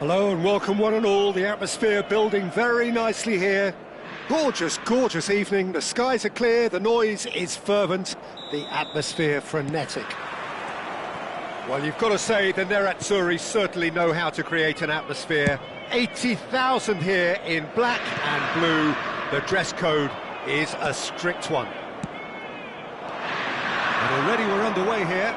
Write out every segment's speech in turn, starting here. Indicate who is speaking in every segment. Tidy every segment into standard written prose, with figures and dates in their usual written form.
Speaker 1: Hello and welcome one and all. The atmosphere building very nicely here. Gorgeous, gorgeous evening. The skies are clear, the noise is fervent, the atmosphere frenetic. Well, you've got to say the Nerazzurri certainly know how to create an atmosphere. 80,000 here in black and blue. The dress code is a strict one. And already we're underway here.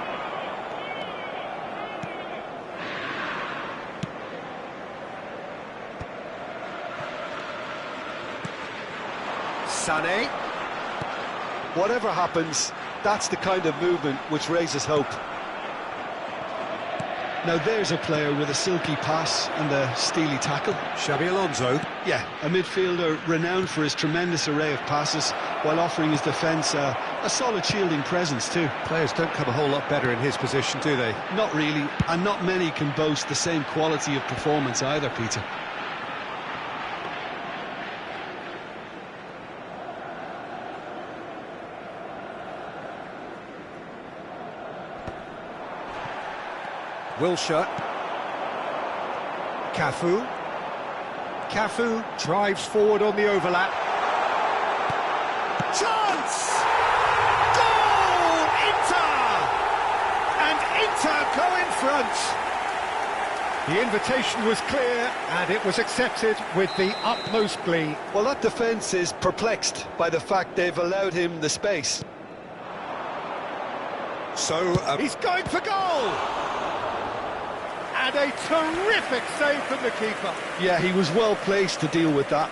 Speaker 1: Sané.
Speaker 2: Whatever happens, that's the kind of movement which raises hope. Now there's a player with a silky pass and a steely tackle.
Speaker 1: Xabi Alonso.
Speaker 2: Yeah, a midfielder renowned for his tremendous array of passes while offering his defence a solid shielding presence too.
Speaker 1: Players don't come a whole lot better in his position, do they?
Speaker 2: Not really, and not many can boast the same quality of performance either, Peter.
Speaker 1: Wilshere. Cafu. Cafu drives forward on the overlap. Chance! Goal! Inter! And Inter go in front. The invitation was clear and it was accepted with the utmost glee.
Speaker 2: Well, that defence is perplexed by the fact they've allowed him the space.
Speaker 1: So, he's going for goal! And a terrific save from the keeper.
Speaker 2: Yeah, he was well placed to deal with that.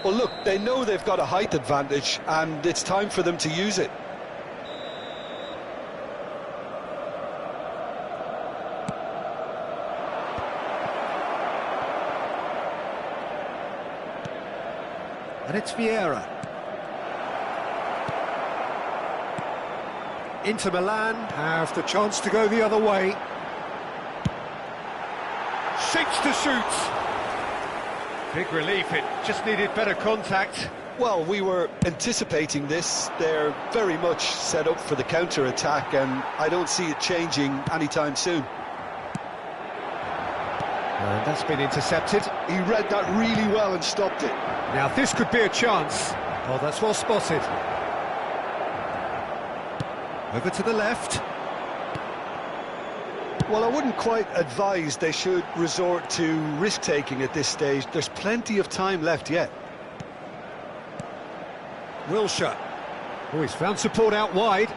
Speaker 2: Well, look, they know they've got a height advantage, and it's time for them to use it.
Speaker 1: And it's Vieira. Inter Milan have the chance to go the other way. Shakes to shoot. Big relief, it just needed better contact.
Speaker 2: Well, we were anticipating this. They're very much set up for the counter-attack, and I don't see it changing anytime soon.
Speaker 1: And that's been intercepted.
Speaker 2: He read that really well and stopped it.
Speaker 1: Now this could be a chance. Oh, that's well spotted. Over to the left.
Speaker 2: Well, I wouldn't quite advise they should resort to risk-taking at this stage. There's plenty of time left yet.
Speaker 1: Wilshere. Oh, he's found support out wide.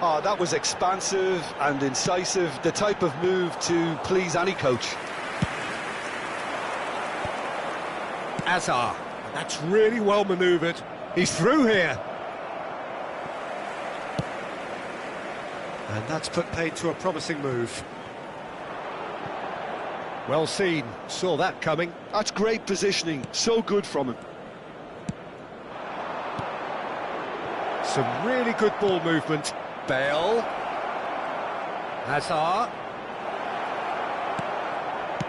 Speaker 2: Oh, that was expansive and incisive, the type of move to please any coach.
Speaker 1: Azar. That's really well manoeuvred. He's through here. And that's put paid to a promising move. Well seen, saw that coming.
Speaker 2: That's great positioning, so good from him.
Speaker 1: Some really good ball movement. Bale. Hazard.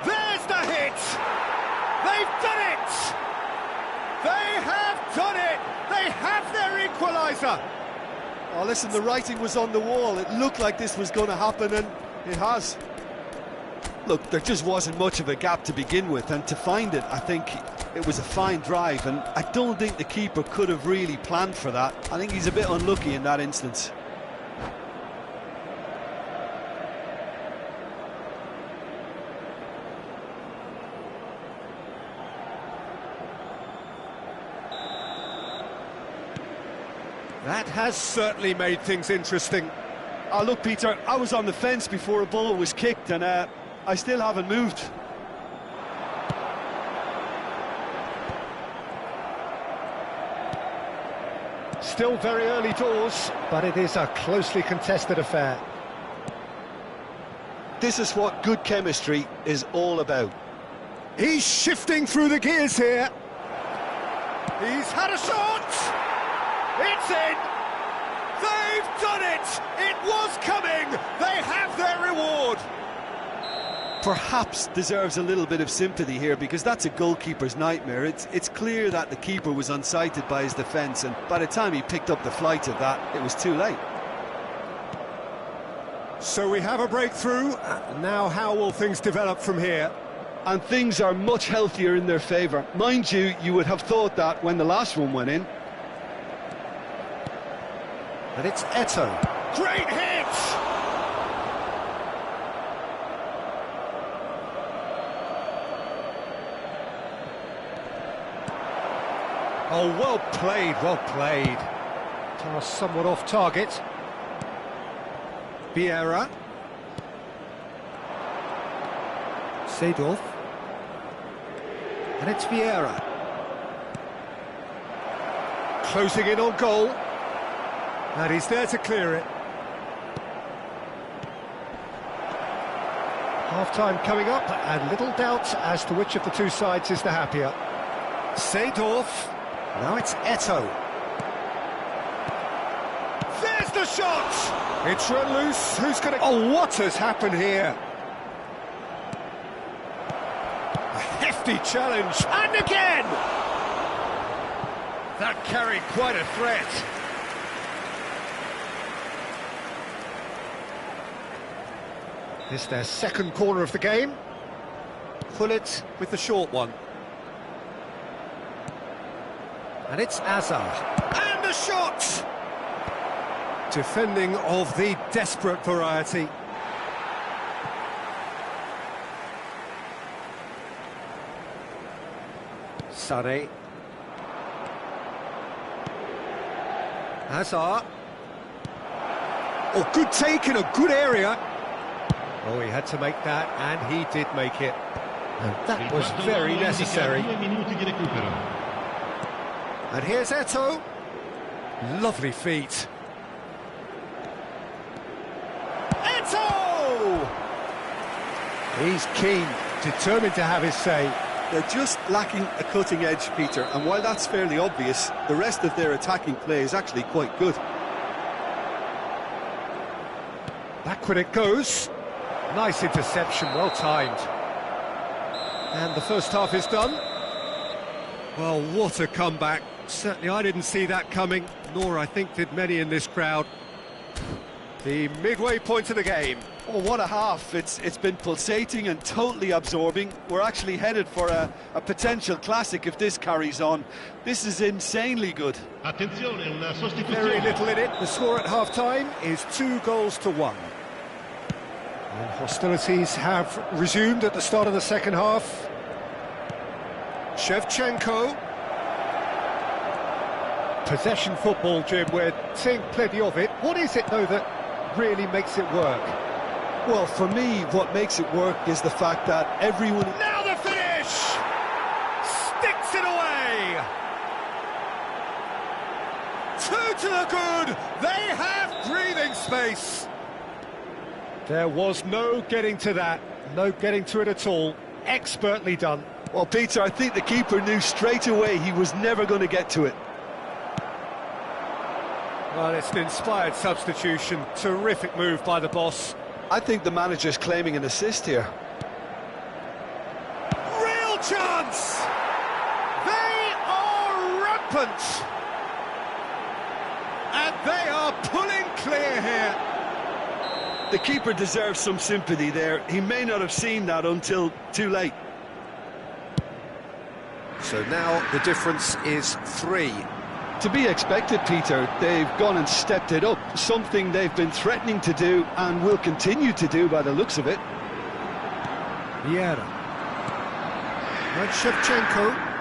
Speaker 1: There's the hit! They've done it! They have done it! They have their equaliser!
Speaker 2: Oh, listen, the writing was on the wall. It looked like this was going to happen, and it has. Look, there just wasn't much of a gap to begin with, and to find it, I think it was a fine drive, and I don't think the keeper could have really planned for that. I think he's a bit unlucky in that instance.
Speaker 1: That has certainly made things interesting.
Speaker 2: Oh, look, Peter, I was on the fence before a ball was kicked, and I still haven't moved.
Speaker 1: Still very early doors, but it is a closely contested affair.
Speaker 2: This is what good chemistry is all about.
Speaker 1: He's shifting through the gears here. He's had a shot! It's in! They've done it! It was coming! They have their reward!
Speaker 2: Perhaps deserves a little bit of sympathy here, because that's a goalkeeper's nightmare. It's clear that the keeper was unsighted by his defence, and by the time he picked up the flight of that, it was too late.
Speaker 1: So we have a breakthrough. Now how will things develop from here?
Speaker 2: And things are much healthier in their favour. Mind you, you would have thought that when the last one went in.
Speaker 1: And it's Eto'o. Great hit! Oh, well played, well played. Pass somewhat off target. Vieira. Seedorf. And it's Vieira. Closing in on goal. And he's there to clear it. Half-time coming up, and little doubt as to which of the two sides is the happier. Seedorf. Now it's Eto'o. There's the shot! It's run loose. Who's going to... Oh, what has happened here? A hefty challenge. And again! That carried quite a threat. This their second corner of the game. Pullet with the short one. And it's Azar. And the shot! Defending of the desperate variety. Sané. Azar. Oh, good take in a good area. Oh, he had to make that, and he did make it. And that was very necessary. And here's Eto'o. Lovely feet. Eto'o! He's keen, determined to have his say.
Speaker 2: They're just lacking a cutting edge, Peter, and while that's fairly obvious, the rest of their attacking play is actually quite good.
Speaker 1: Backward it goes. Nice interception, well timed. And the first half is done. Well, what a comeback. Certainly I didn't see that coming, nor I think did many in this crowd. The midway point of the game.
Speaker 2: Oh, what a half. It's been pulsating and totally absorbing. We're actually headed for a potential classic if this carries on. This is insanely good.
Speaker 1: Very little in it. The score at half-time is 2-1. And hostilities have resumed at the start of the second half. Shevchenko. Possession football, Jim, we're seeing plenty of it. What is it, though, that really makes it work?
Speaker 2: Well, for me, what makes it work is the fact that everyone...
Speaker 1: Now the finish! Sticks it away! 2 to the good! They have breathing space! There was no getting to that, no getting to it at all. Expertly done.
Speaker 2: Well, Peter, I think the keeper knew straight away he was never going to get to it.
Speaker 1: Well, it's an inspired substitution. Terrific move by the boss.
Speaker 2: I think the manager's claiming an assist here.
Speaker 1: Real chance! They are rampant! And they are pulling clear here.
Speaker 2: The keeper deserves some sympathy there. He may not have seen that until too late.
Speaker 1: So now the difference is 3.
Speaker 2: To be expected, Peter. They've gone and stepped it up, something they've been threatening to do and will continue to do by the looks of it.
Speaker 1: Vieira. And Shevchenko.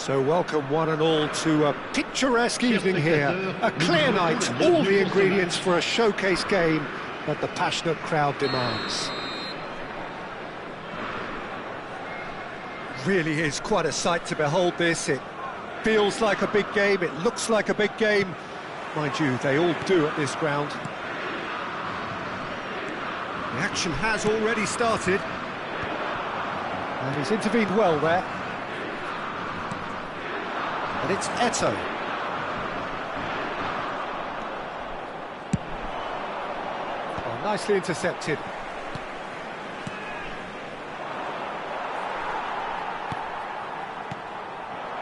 Speaker 1: So welcome one and all to a picturesque evening here. A clear night, all the ingredients for a showcase game that the passionate crowd demands. Really is quite a sight to behold this. It feels like a big game, it looks like a big game. Mind you, they all do at this ground. The action has already started. And he's intervened well there. And it's Eto'o. Oh, nicely intercepted.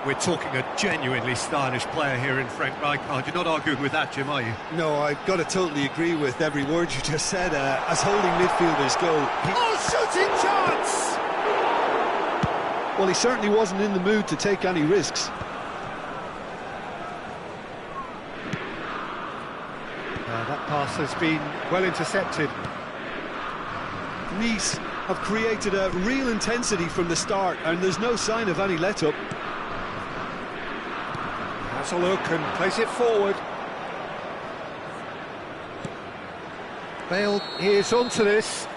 Speaker 3: We're talking a genuinely stylish player here in Frank Rijkaard. You're not arguing with that, Jim, are you?
Speaker 2: No, I've got to totally agree with every word you just said. As holding midfielders go...
Speaker 1: Oh, shooting chance!
Speaker 2: Well, he certainly wasn't in the mood to take any risks.
Speaker 1: That pass has been well intercepted.
Speaker 2: Nice have created a real intensity from the start, and there's no sign of any let-up.
Speaker 1: Has a look and plays it forward. Bale is onto this.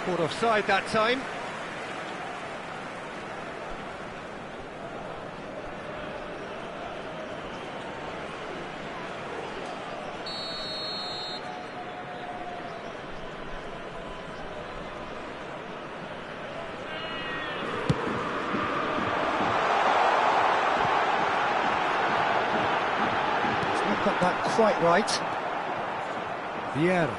Speaker 1: Caught offside that time. Got that quite right. Vieira.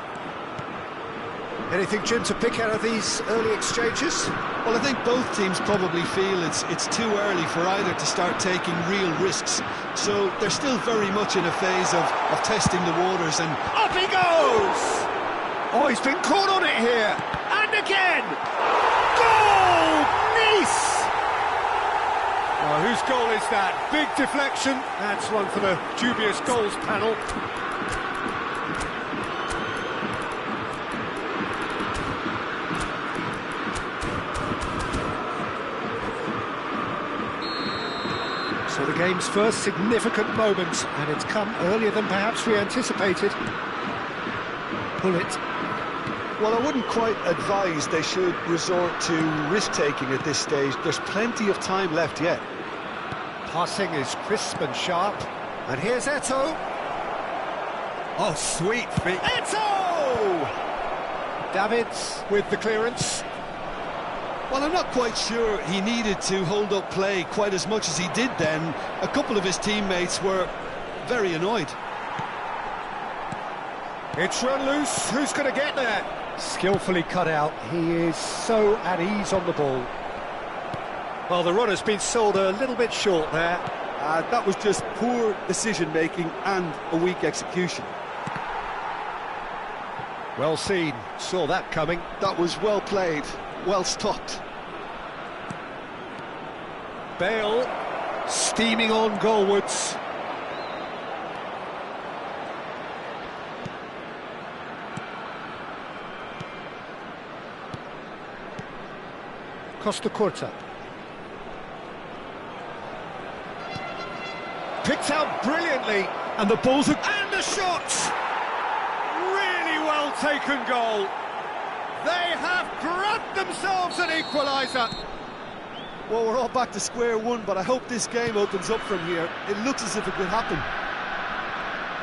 Speaker 1: Anything, Jim, to pick out of these early exchanges?
Speaker 2: Well, I think both teams probably feel it's too early for either to start taking real risks. So they're still very much in a phase of testing the waters, and...
Speaker 1: Up he goes! Oh, he's been caught on it here! And again! Goal! Nice! Oh, whose goal is that? Big deflection. That's one for the dubious goals panel. So the game's first significant moment, and it's come earlier than perhaps we anticipated. Pull it.
Speaker 2: Well, I wouldn't quite advise they should resort to risk-taking at this stage. There's plenty of time left yet.
Speaker 1: Passing is crisp and sharp. And here's Eto'o.
Speaker 3: Oh, sweet feet.
Speaker 1: Eto'o! Davids with the clearance.
Speaker 2: Well, I'm not quite sure he needed to hold up play quite as much as he did then. A couple of his teammates were very annoyed.
Speaker 1: It's run loose. Who's going to get there? Skillfully cut out. He is so at ease on the ball. Well, the run has been sold a little bit short there.
Speaker 2: That was just poor decision-making and a weak execution.
Speaker 1: Well seen. Saw that coming.
Speaker 2: That was well played, well stopped.
Speaker 1: Bale steaming on goalwards. Costacurta. Picked out brilliantly, and the ball's and the shot! Really well taken goal. They have grabbed themselves an equaliser.
Speaker 2: Well, we're all back to square one, but I hope this game opens up from here. It looks as if it could happen.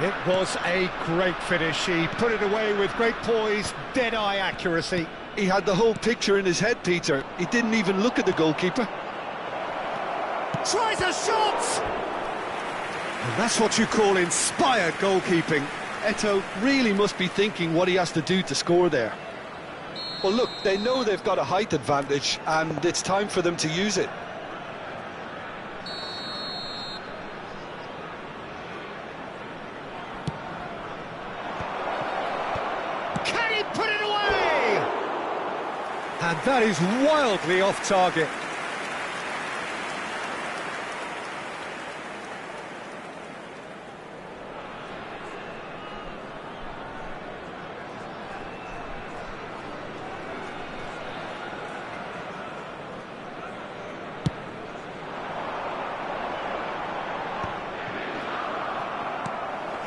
Speaker 1: It was a great finish. He put it away with great poise, dead-eye accuracy.
Speaker 2: He had the whole picture in his head, Peter. He didn't even look at the goalkeeper.
Speaker 1: Tries a shot! And that's what you call inspired goalkeeping.
Speaker 2: Eto'o really must be thinking what he has to do to score there. Well, look, they know they've got a height advantage, and it's time for them to use it.
Speaker 1: Can he put it away? And that is wildly off target.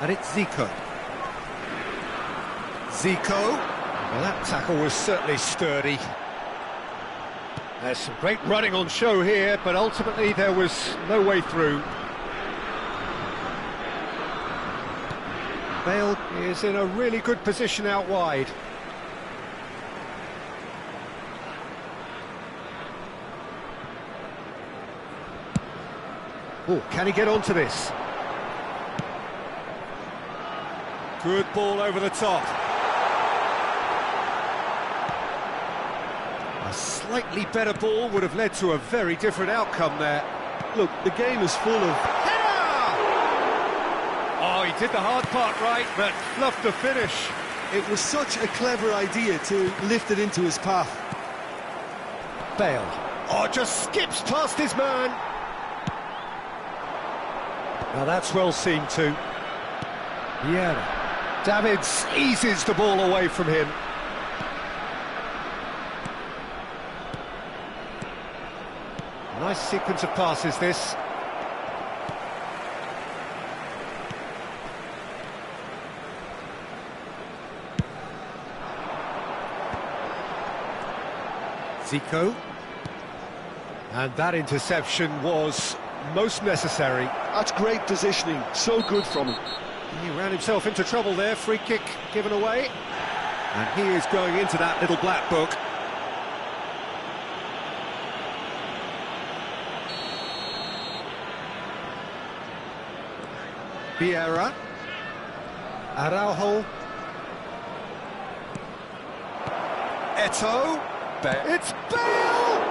Speaker 1: And it's Zico. Zico. Well, that tackle was certainly sturdy. There's some great running on show here, but ultimately there was no way through. Bale is in a really good position out wide. Oh, can he get onto this? Good ball over the top. A slightly better ball would have led to a very different outcome there.
Speaker 2: Look, the game is full of...
Speaker 1: Oh, he did the hard part right, but fluffed the finish.
Speaker 2: It was such a clever idea to lift it into his path.
Speaker 1: Bale. Oh, just skips past his man. Now that's well seen too. Yeah. Davids eases the ball away from him. Nice sequence of passes, this. Zico. And that interception was most necessary.
Speaker 2: That's great positioning, so good from him.
Speaker 1: He ran himself into trouble there, free kick given away. And he is going into that little black book. Vieira. Araujo. Eto'o. It's Bale!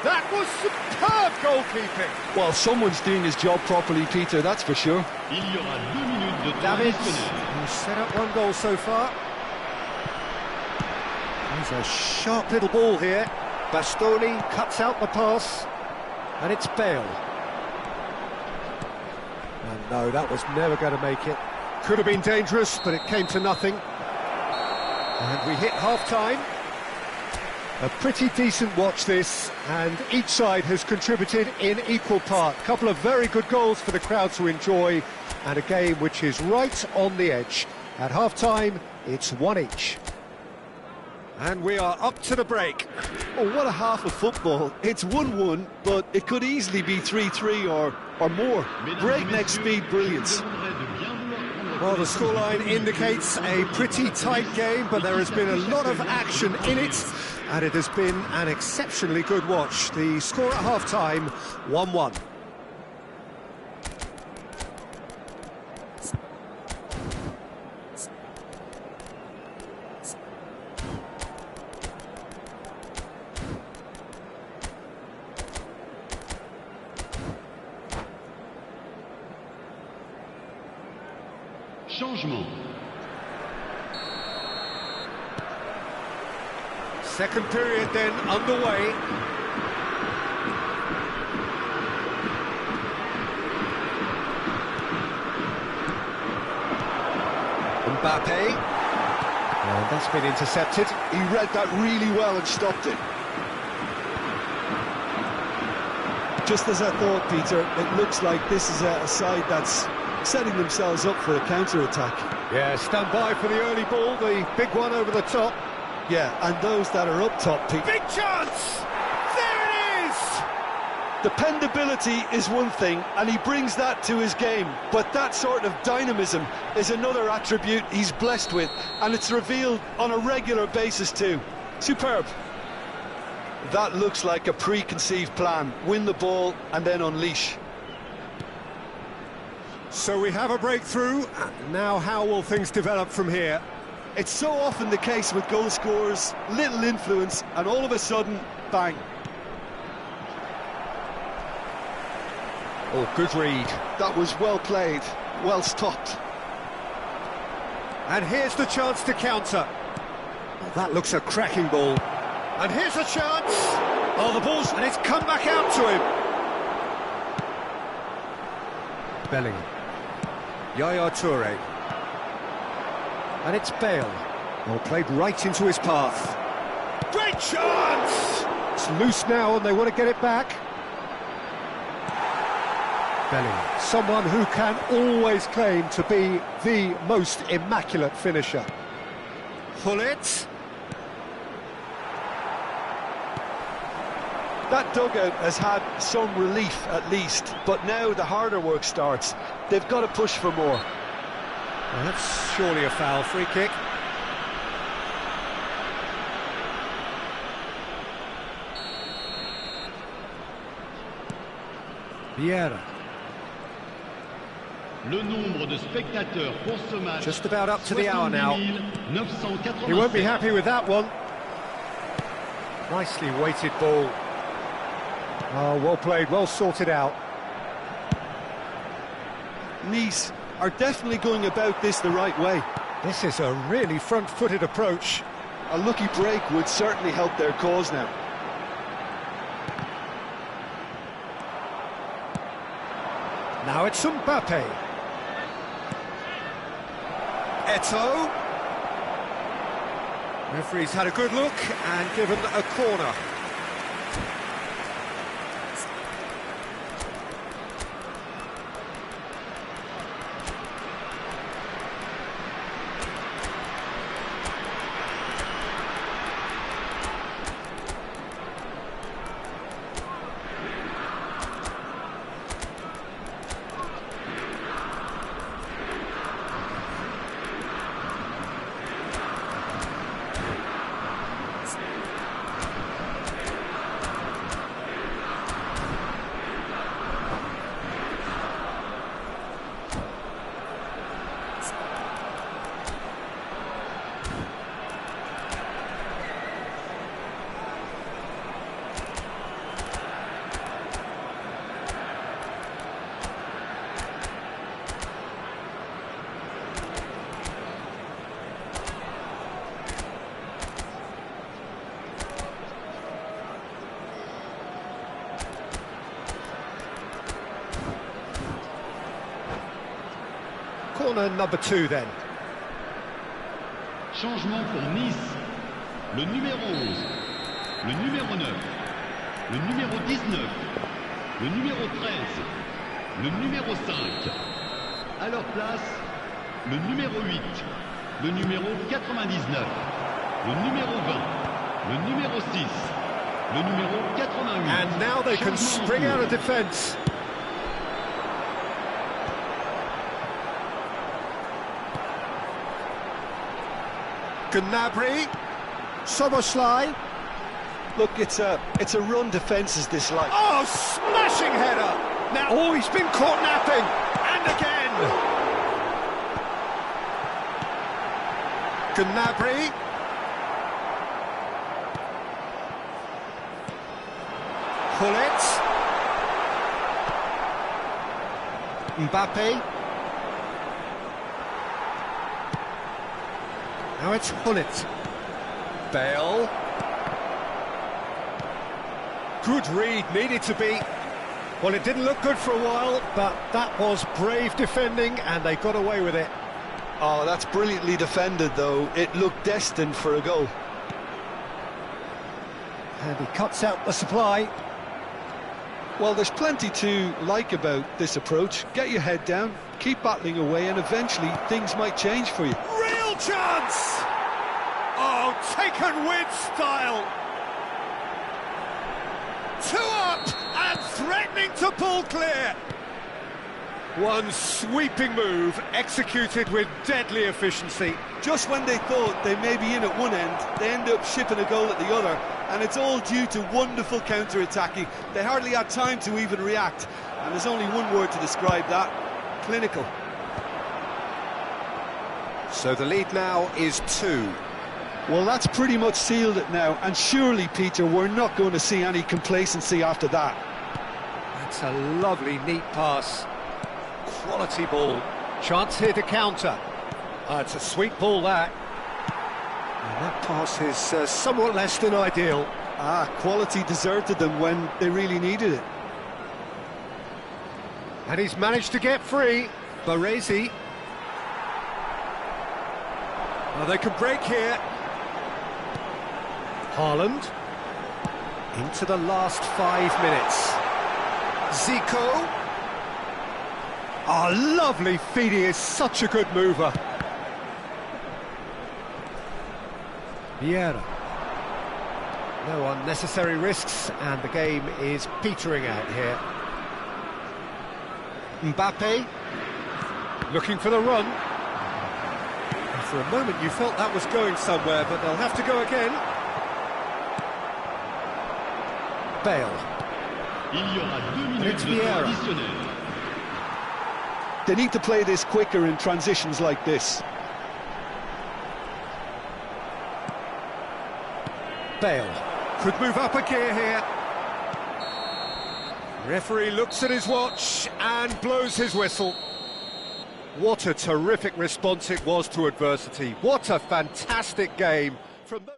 Speaker 1: That was superb goalkeeping.
Speaker 2: Well, someone's doing his job properly, Peter, that's for sure.
Speaker 1: Davids, who's set up one goal so far. There's a sharp little ball here. Bastoni cuts out the pass. And it's Bale. And no, that was never going to make it. Could have been dangerous, but it came to nothing. And we hit half-time. A pretty decent watch this, and each side has contributed in equal part. A couple of very good goals for the crowd to enjoy, and a game which is right on the edge. At half-time, it's 1 each. And we are up to the break.
Speaker 2: Oh, what a half of football. It's 1-1, but it could easily be 3-3 or more. Breakneck speed brilliance.
Speaker 1: Well, the scoreline indicates a pretty tight game, but there has been a lot of action in it, and it has been an exceptionally good watch. The score at half-time, 1-1.
Speaker 4: Changement.
Speaker 1: Second period then underway. Mbappe. And that's been intercepted.
Speaker 2: He read that really well and stopped it. Just as I thought, Peter, it looks like this is a side that's setting themselves up for a counter-attack.
Speaker 1: Yeah, stand by for the early ball, the big one over the top.
Speaker 2: Yeah, and those that are up top, Pete.
Speaker 1: Big chance! There it is!
Speaker 2: Dependability is one thing, and he brings that to his game, but that sort of dynamism is another attribute he's blessed with, and it's revealed on a regular basis too. Superb. That looks like a preconceived plan. Win the ball and then unleash.
Speaker 1: So we have a breakthrough. Now how will things develop from here?
Speaker 2: It's so often the case with goal scorers, little influence, and all of a sudden, bang.
Speaker 1: Oh, good read.
Speaker 2: That was well played, well stopped.
Speaker 1: And here's the chance to counter. Oh, that looks a cracking ball. And here's a chance. Oh, the ball's... and it's come back out to him. Bellingham. Yaya Toure. And it's Bale. Well, played right into his path. Great chance! It's loose now and they want to get it back.
Speaker 3: Bellingham.
Speaker 1: Someone who can always claim to be the most immaculate finisher. Gullit.
Speaker 2: That dugout has had some relief at least, but now the harder work starts. They've got to push for more.
Speaker 1: Well, that's surely a foul. Free kick. Vieira.
Speaker 4: Le nombre de spectateurs pour ce match.
Speaker 1: Just about up to the hour now.
Speaker 4: 987.
Speaker 1: He won't be happy with that one. Nicely weighted ball. Oh, well played, well sorted out.
Speaker 2: Nice are definitely going about this the right way.
Speaker 1: This is a really front-footed approach.
Speaker 2: A lucky break would certainly help their cause now.
Speaker 1: Now it's Mbappe. Eto'o. Referee's had a good look and given a corner. Corner number 2 then.
Speaker 4: Changement pour Nice. Le numéro 11, le numéro 9, le numéro 19, le numéro 13, le numéro 5. À leur place, le numéro 8, le numéro 99, le numéro 20, le numéro 6, le numéro 88.
Speaker 1: And now they can
Speaker 4: Changement
Speaker 1: spring
Speaker 4: en
Speaker 1: out
Speaker 4: cours.
Speaker 1: of defence. Gnabry, Szoboszlai.
Speaker 2: Look, it's a run defence is this like.
Speaker 1: Oh, smashing header! Now, oh, he's been caught napping, and again. Gnabry. Gullit. Mbappe. Now it's Gullit. Bale. Good read, needed to be. Well, it didn't look good for a while, but that was brave defending, and they got away with it.
Speaker 2: Oh, that's brilliantly defended, though. It looked destined for a goal.
Speaker 1: And he cuts out the supply.
Speaker 2: Well, there's plenty to like about this approach. Get your head down, keep battling away, and eventually things might change for you.
Speaker 1: Real chance! Oh, taken with style. 2 up and threatening to pull clear. One sweeping move executed with deadly efficiency.
Speaker 2: Just when they thought they may be in at one end, they end up shipping a goal at the other, and it's all due to wonderful counter-attacking. They hardly had time to even react, and there's only one word to describe that: clinical.
Speaker 1: So the lead now is 2.
Speaker 2: Well, that's pretty much sealed it now, and surely, Peter, we're not going to see any complacency after that.
Speaker 1: That's a lovely, neat pass. Quality ball. Chance here to counter. It's a sweet ball, that. And that pass is somewhat less than ideal.
Speaker 2: Quality deserted them when they really needed it.
Speaker 1: And he's managed to get free. Baresi. Well, they can break here. Haaland. Into the last 5 minutes. Zico. Oh, lovely feed, he is such a good mover. Vieira. No unnecessary risks, and the game is petering out here. Mbappe, looking for the run. And for a moment you felt that was going somewhere, but they'll have to go again. Bale.
Speaker 4: Il y aura 2 minutes de temps additionnel.
Speaker 2: They need to play this quicker in transitions like this.
Speaker 1: Bale could move up a gear here. Referee looks at his watch and blows his whistle. What a terrific response it was to adversity. What a fantastic game from the...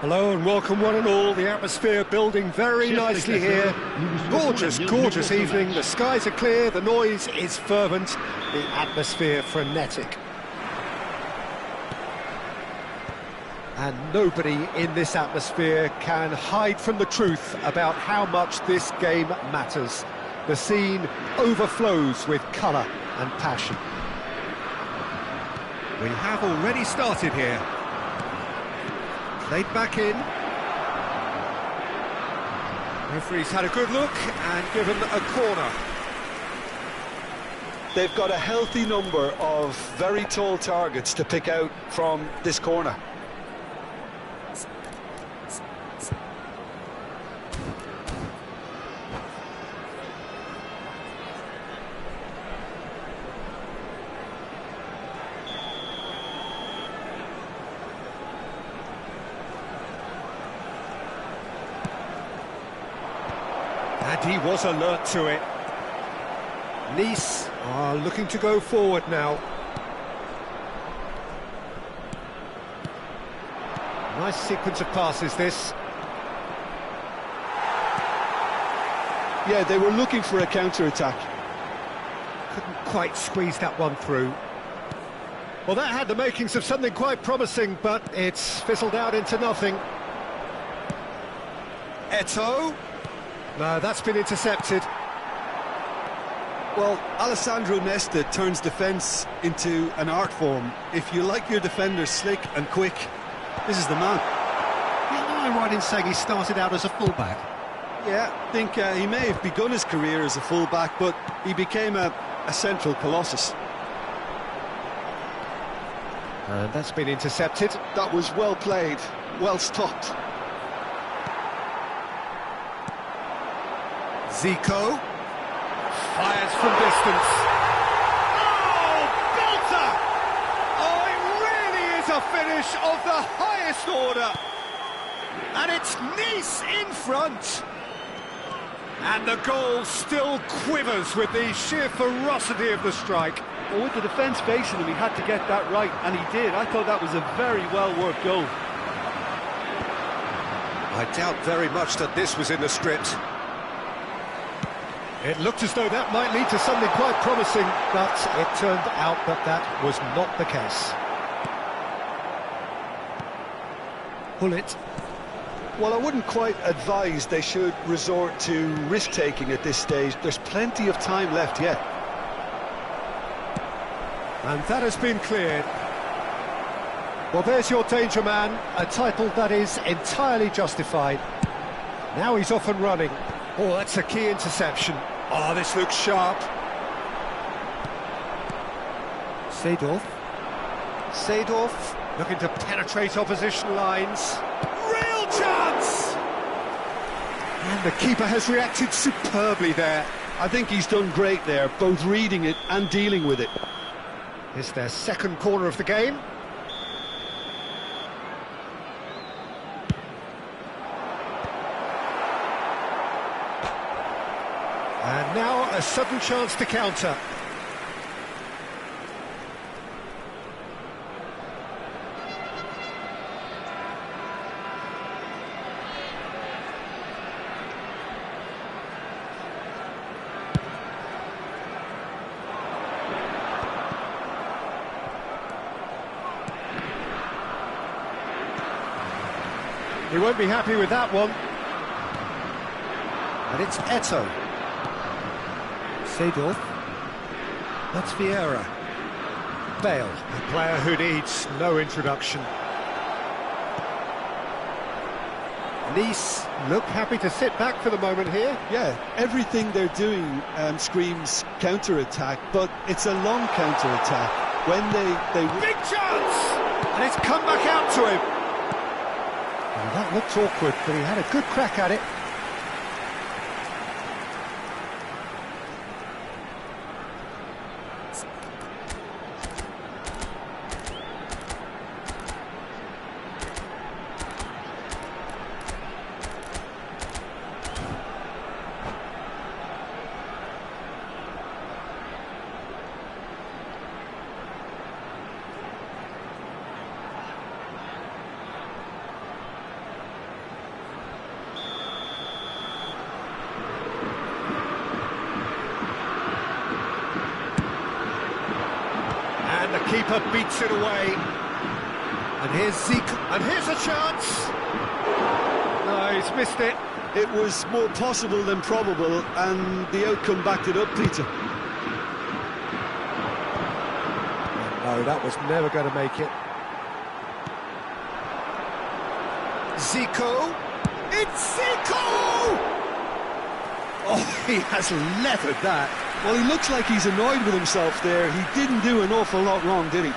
Speaker 1: Hello and welcome one and all, the atmosphere building very nicely here. Gorgeous, gorgeous evening, the skies are clear, the noise is fervent, the atmosphere frenetic. And nobody in this atmosphere can hide from the truth about how much this game matters. The scene overflows with colour and passion.
Speaker 3: We have already started here. Played back in. Referee's had a good look and given a corner.
Speaker 2: They've got a healthy number of very tall targets to pick out from this corner.
Speaker 1: And he was alert to it. Nice are looking to go forward now. Nice sequence of passes, this.
Speaker 2: Yeah, they were looking for a counter-attack.
Speaker 1: Couldn't quite squeeze that one through. Well, that had the makings of something quite promising, but it's fizzled out into nothing. Eto'o. No, that's been intercepted.
Speaker 2: Well, Alessandro Nesta turns defence into an art form. If you like your defenders slick and quick, this is the man.
Speaker 3: Am I right in saying he started out as a fullback?
Speaker 2: Yeah, I think he may have begun his career as a full-back, but he became a central colossus.
Speaker 1: And that's been intercepted.
Speaker 2: That was well played, well stopped.
Speaker 1: Zico fires from distance. Oh, belter! Oh, it really is a finish of the highest order. And it's Nice in front. And the goal still quivers with the sheer ferocity of the strike.
Speaker 2: Well, with the defence facing him, he had to get that right, and he did. I thought that was a very well-worked goal.
Speaker 1: I doubt very much that this was in the script. It looked as though that might lead to something quite promising, but it turned out that that was not the case. Hullet.
Speaker 2: Well, I wouldn't quite advise they should resort to risk-taking at this stage. There's plenty of time left yet.
Speaker 1: And that has been cleared. Well, there's your danger man, a title that is entirely justified. Now he's off and running. Oh, that's a key interception. Oh, this looks sharp. Seedorf looking to penetrate opposition lines. Real chance! And the keeper has reacted superbly there.
Speaker 2: I think he's done great there, both reading it and dealing with it.
Speaker 1: It's their second corner of the game. And now a sudden chance to counter. He won't be happy with that one. And it's Eto'o. Seedorf. That's Vieira. Bale, a player who needs no introduction. Nice look happy to sit back for the moment here.
Speaker 2: Yeah, everything they're doing screams counter-attack, but it's a long counter-attack. When they...
Speaker 1: Big chance! And it's come back out to him. Well, that looked awkward, but he had a good crack at it. And the keeper beats it away. And here's Zico. And here's a chance. No, he's missed it.
Speaker 2: It was more possible than probable, and the outcome backed it up, Peter.
Speaker 1: No, that was never going to make it. Zico. It's Zico! Oh, he has leathered that.
Speaker 2: Well, he looks like he's annoyed with himself there. He didn't do an awful lot wrong, did he?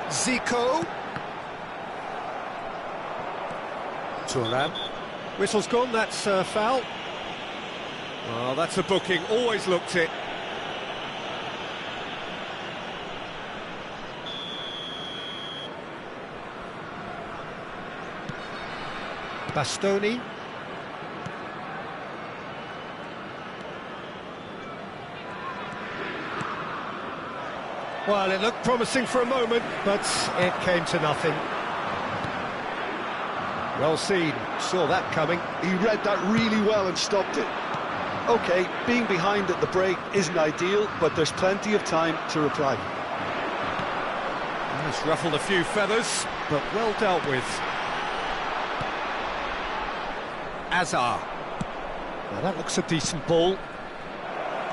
Speaker 1: Zico. Thuram. Whistle's gone, that's foul. Oh, that's a booking, always looked it. Bastoni. Well, it looked promising for a moment, but it came to nothing. Well seen, saw that coming.
Speaker 2: He read that really well and stopped it. OK, being behind at the break isn't ideal, but there's plenty of time to reply.
Speaker 1: It's ruffled a few feathers, but well dealt with. Azar. Now that looks a decent ball.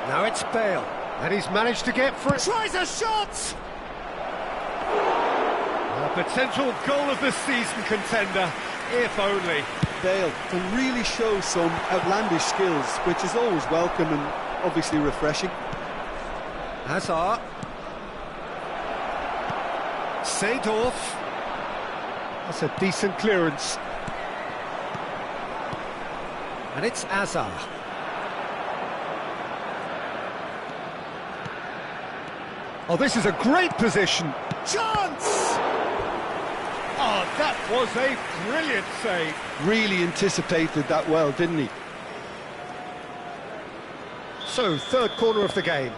Speaker 1: Now it's Bale. And he's managed to get through. Tries a shot! A potential goal of the season contender, if only.
Speaker 2: Bale can really show some outlandish skills, which is always welcome and obviously refreshing.
Speaker 1: Hazard. Seedorf. That's a decent clearance. And it's Hazard. Oh, this is a great position. Chance! Oh, that was a brilliant save.
Speaker 2: Really anticipated that well, didn't he?
Speaker 1: So, third corner of the game.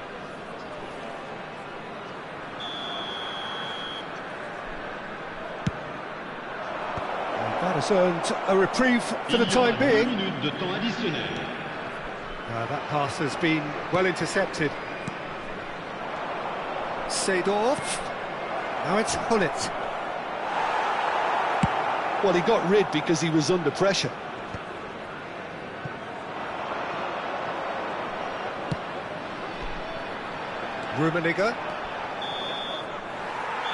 Speaker 1: And that has earned a reprieve for the time being.
Speaker 4: Minutes de temps additionnel.
Speaker 1: That pass has been well intercepted. Seedorf. Now it's Hullet.
Speaker 2: Well, he got rid because he was under pressure.
Speaker 1: Rummenigge.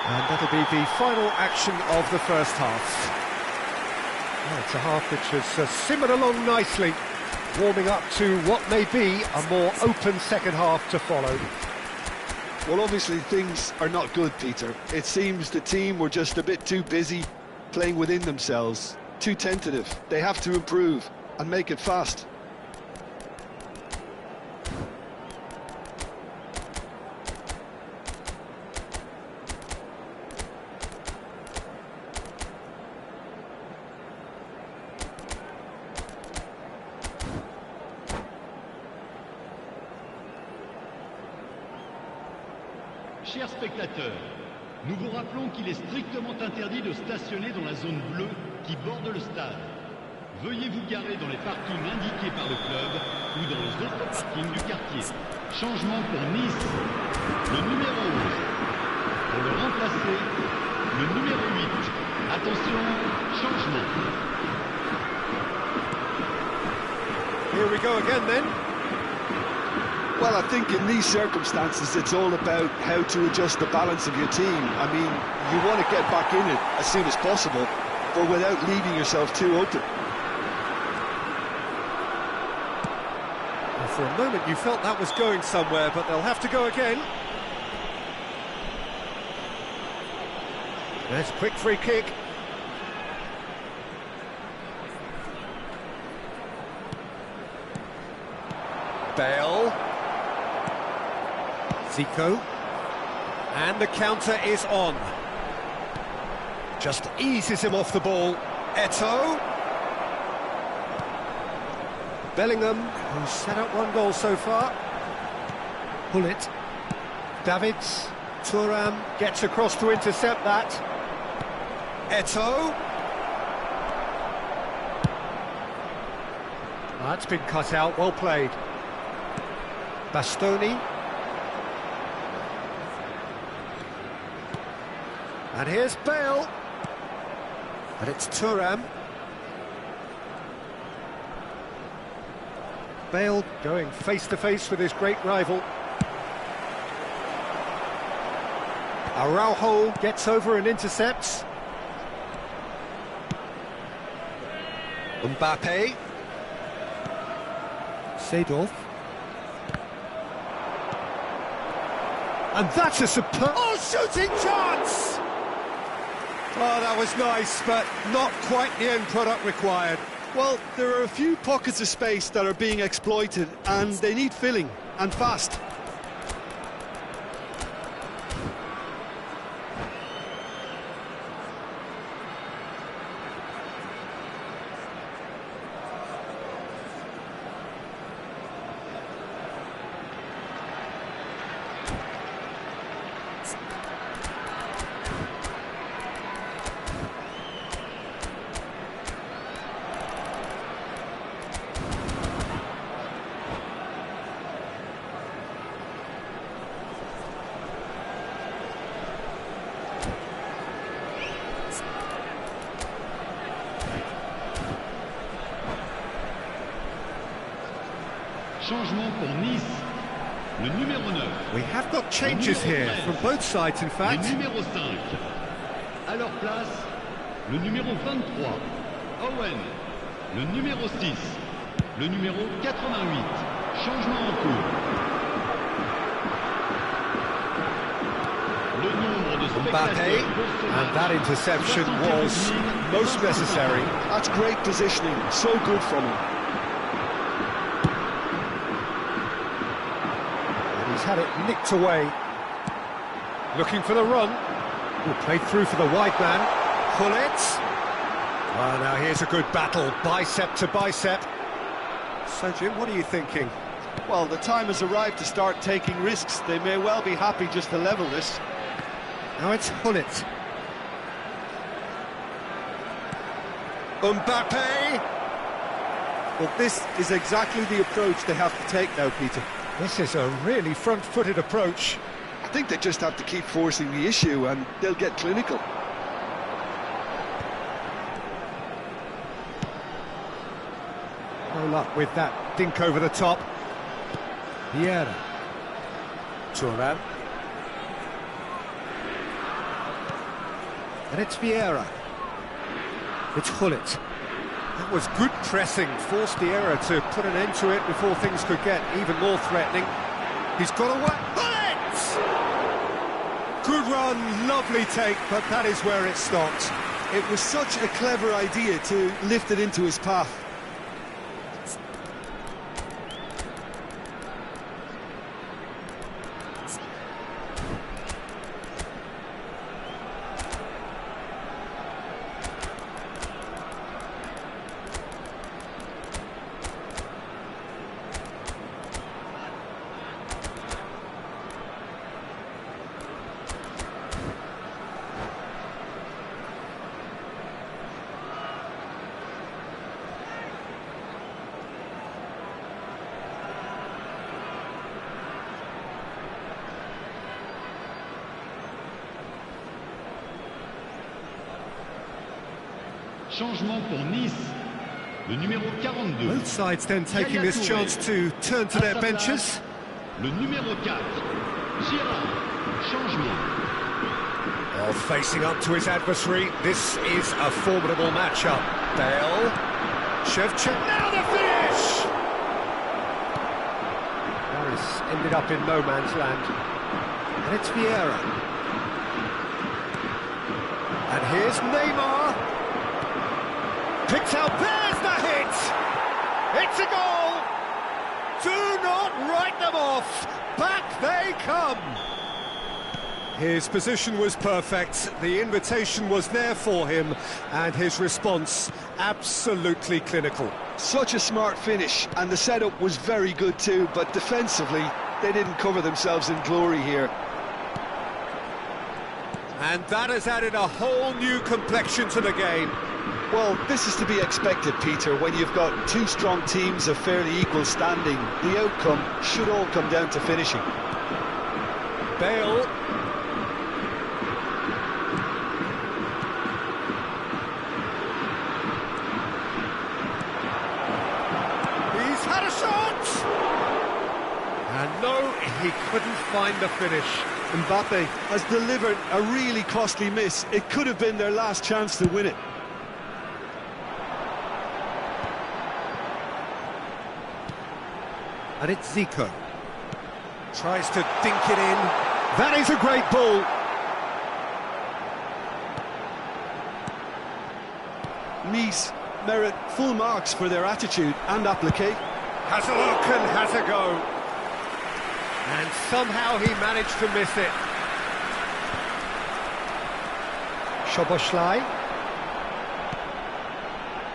Speaker 1: And that'll be the final action of the first half. Well, it's a half which has simmered along nicely, warming up to what may be a more open second half to follow.
Speaker 2: Well, obviously things are not good, Peter. It seems the team were just a bit too busy playing within themselves, too tentative. They have to improve and make it fast.
Speaker 4: Chers spectateurs, nous vous rappelons qu'il est strictement interdit de stationner dans la zone bleue qui borde le stade. Veuillez vous garer dans les parkings indiqués par le club ou dans les autres parkings du quartier. Changement pour Nice, le numéro 11. Pour le remplacer, le numéro 8. Attention, changement.
Speaker 1: Here we go again then.
Speaker 2: Well, I think in these circumstances it's all about how to adjust the balance of your team. I mean, you want to get back in it as soon as possible, but without leaving yourself too open.
Speaker 1: Well, for a moment you felt that was going somewhere, but they'll have to go again. There's a quick free kick. Bale. Zico. And the counter is on. Just eases him off the ball. Eto'o. Bellingham, who's set up one goal so far. Hullet. Davids. Thuram gets across to intercept that. Eto'o. That's been cut out, well played. Bastoni. And here's Bale. And it's Thuram. Bale going face-to-face with his great rival. Araujo gets over and intercepts. Mbappe. Seedorf. And that's a superb... Oh, shooting chance! Oh, that was nice, but not quite the end product required.
Speaker 2: Well, there are a few pockets of space that are being exploited, and they need filling, and fast.
Speaker 4: Changement pour Nice. Le numéro 9.
Speaker 1: We have got changes here from both sides, in
Speaker 4: Le
Speaker 1: fact.
Speaker 4: numéro 5. À leur place, le numéro 23. Owen. Le numéro 6. Le numéro 88. Changement en cours. Le nombre de
Speaker 1: Mbappe,
Speaker 4: spectateurs pour ce
Speaker 1: and
Speaker 4: match,
Speaker 1: that interception was most necessary.
Speaker 2: That's great positioning, so good from him.
Speaker 1: And he's had it nicked away. Looking for the run. Oh, played through for the wide man. Gullit. Well, now here's a good battle, bicep to bicep. So, Jim, what are you thinking?
Speaker 2: Well, the time has arrived to start taking risks. They may well be happy just to level this.
Speaker 1: Now it's Gullit. Mbappe.
Speaker 2: Well, this is exactly the approach they have to take now, Peter.
Speaker 1: This is a really front-footed approach.
Speaker 2: I think they just have to keep forcing the issue and they'll get clinical.
Speaker 1: No luck with that dink over the top. Vieira. Thuram. And it's Vieira. It's Gullit. That was good pressing, forced the error to put an end to it before things could get even more threatening. He's got away. Gullit! Good run, lovely take, but that is where it stopped.
Speaker 2: It was such a clever idea to lift it into his path.
Speaker 4: Changement pour Nice. Le numéro 42.
Speaker 1: Both sides then taking this chance to turn to their benches.
Speaker 4: Le numéro 4. Girard. Changement.
Speaker 1: Oh, facing up to his adversary, this is a formidable matchup. Bale, Shevchenko, now the finish! Paris ended up in no man's land. And it's Vieira. And here's Neymar. Picked out, there's the hit! It's a goal! Do not write them off! Back they come! His position was perfect, the invitation was there for him, and his response absolutely clinical.
Speaker 2: Such a smart finish, and the setup was very good too, but defensively, they didn't cover themselves in glory here.
Speaker 1: And that has added a whole new complexion to the game.
Speaker 2: Well, this is to be expected, Peter, when you've got two strong teams of fairly equal standing. The outcome should all come down to finishing.
Speaker 1: Bale. He's had a shot! And no, he couldn't find the finish.
Speaker 2: Mbappe has delivered a really costly miss. It could have been their last chance to win it.
Speaker 1: And it's Zico. Tries to dink it in. That is a great ball.
Speaker 2: Nice merit full marks for their attitude and applique.
Speaker 1: Has a look and has a go. And somehow he managed to miss it. Szoboszlai.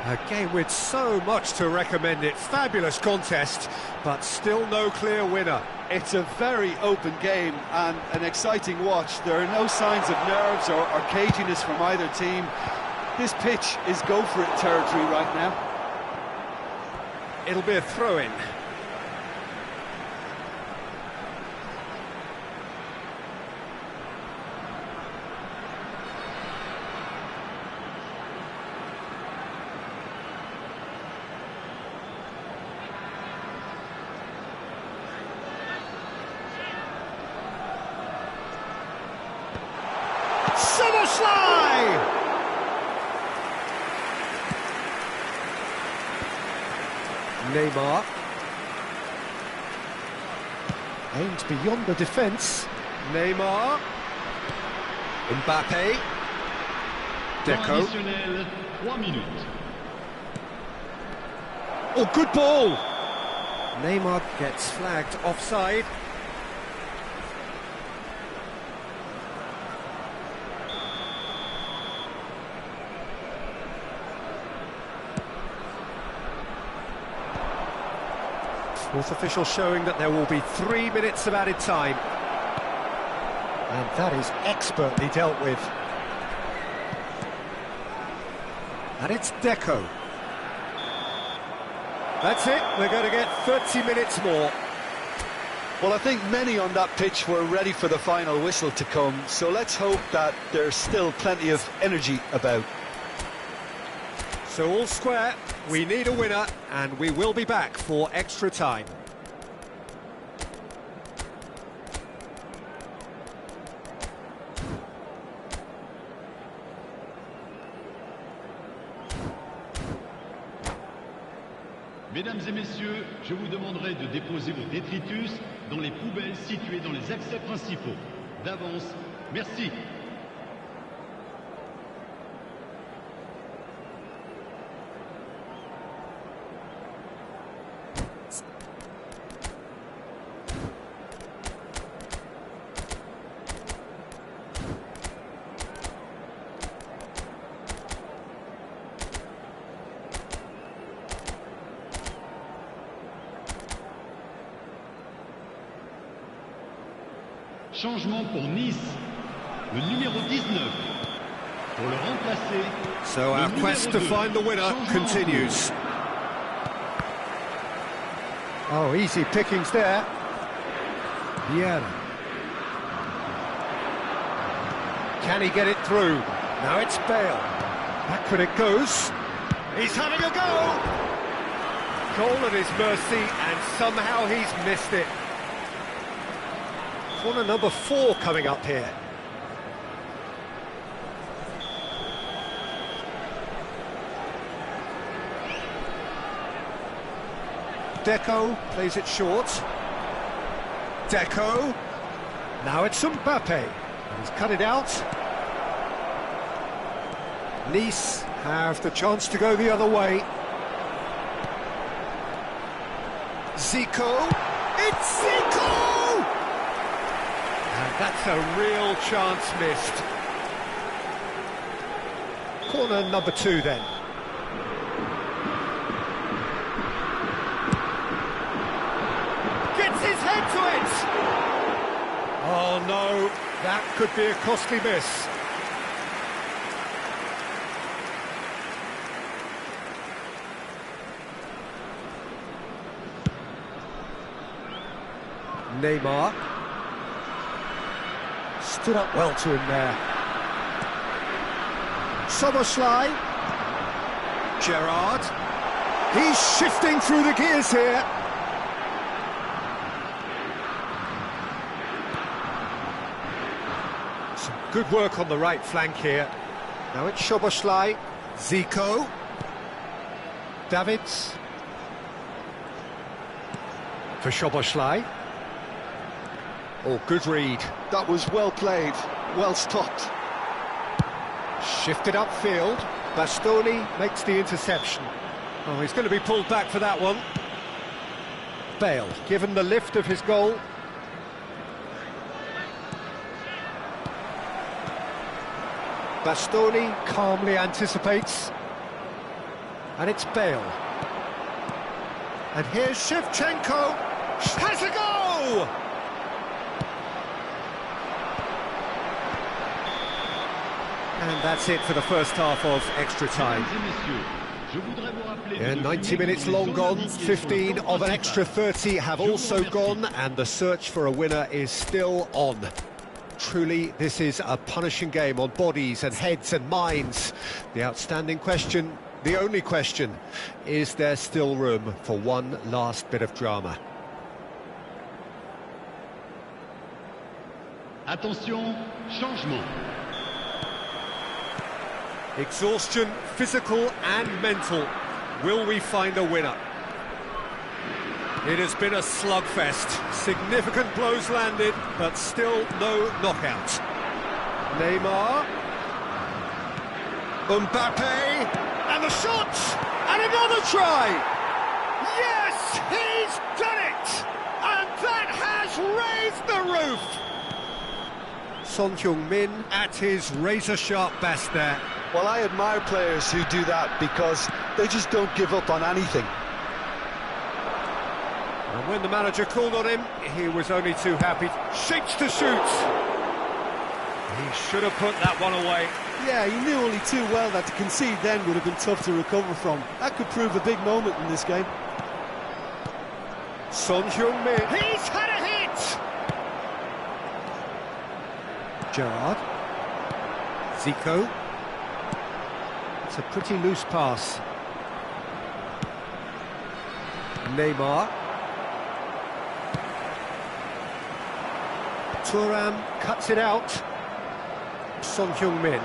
Speaker 1: A game with so much to recommend it. Fabulous contest, but still no clear winner.
Speaker 2: It's a very open game and an exciting watch. There are no signs of nerves or caginess from either team. This pitch is go-for-it territory right now.
Speaker 1: It'll be a throw-in. Szoboszlai! Neymar. Aimed beyond the defence. Neymar. Mbappe.
Speaker 4: Temps
Speaker 1: Deco.
Speaker 4: additionnel, 3 minutes.
Speaker 1: Oh, good ball! Neymar gets flagged offside. Fourth official showing that there will be 3 minutes of added time. And that is expertly dealt with. And it's Deco. That's it, we're going to get 30 minutes more.
Speaker 2: Well, I think many on that pitch were ready for the final whistle to come, so let's hope that there's still plenty of energy about.
Speaker 1: So all square, we need a winner, and we will be back for extra time.
Speaker 4: Mesdames et messieurs, je vous demanderai de déposer vos détritus dans les poubelles situées dans les accès principaux. D'avance, merci. Changement pour Nice, le numéro 19. Pour le remplacer,
Speaker 1: So our
Speaker 4: le
Speaker 1: quest
Speaker 4: numéro
Speaker 1: to
Speaker 4: 2.
Speaker 1: find the winner
Speaker 4: Changement.
Speaker 1: continues. Oh, easy pickings there. Vieira. Can he get it through? Now it's Bale. Backward it goes. He's having a go! Goal at his mercy, and somehow he's missed it. Corner number 4 coming up here. Deco plays it short. Deco. Now it's Mbappe. He's cut it out. Nice have the chance to go the other way. Zico. It's Zico! And that's a real chance missed. Corner number 2 then. Gets his head to it! Oh no, that could be a costly miss. Neymar. Stood up well to him there. Szoboszlai. Gerrard. He's shifting through the gears here. Some good work on the right flank here. Now it's Szoboszlai. Zico. Davids. For Szoboszlai. Oh, good read.
Speaker 2: That was well played, well stopped.
Speaker 1: Shifted upfield. Bastoni makes the interception. Oh, he's going to be pulled back for that one. Bale, given the lift of his goal. Bastoni calmly anticipates. And it's Bale. And here's Shevchenko. Has a go! And that's it for the first half of extra time.
Speaker 4: Mesdames et messieurs, je voudrais vous rappeler
Speaker 1: Yeah,
Speaker 4: de
Speaker 1: 90
Speaker 4: fumer
Speaker 1: minutes
Speaker 4: dans les
Speaker 1: long
Speaker 4: zones
Speaker 1: gone,
Speaker 4: indiquées sur le
Speaker 1: 15
Speaker 4: camp
Speaker 1: of an
Speaker 4: principal.
Speaker 1: extra 30 have
Speaker 4: Je vous
Speaker 1: also
Speaker 4: remercie.
Speaker 1: gone, and the search for a winner is still on. Truly, this is a punishing game on bodies and heads and minds. The outstanding question, the only question, is there still room for one last bit of drama?
Speaker 4: Attention, changement.
Speaker 1: Exhaustion, physical and mental. Will we find a winner? It has been a slugfest. Significant blows landed, but still no knockout. Neymar. Mbappe. And the shot! And another try! Yes, he's done it! And that has raised the roof! Son Heung-min at his razor-sharp best there.
Speaker 2: Well, I admire players who do that because they just don't give up on anything.
Speaker 1: And when the manager called on him, he was only too happy. Shapes to shoot! He should have put that one away.
Speaker 2: Yeah, he knew only too well that to concede then would have been tough to recover from. That could prove a big moment in this game.
Speaker 1: Son Heung-min. He's had a hit! Gerrard. Zico. It's a pretty loose pass. Neymar. Thuram cuts it out. Son Heung-min.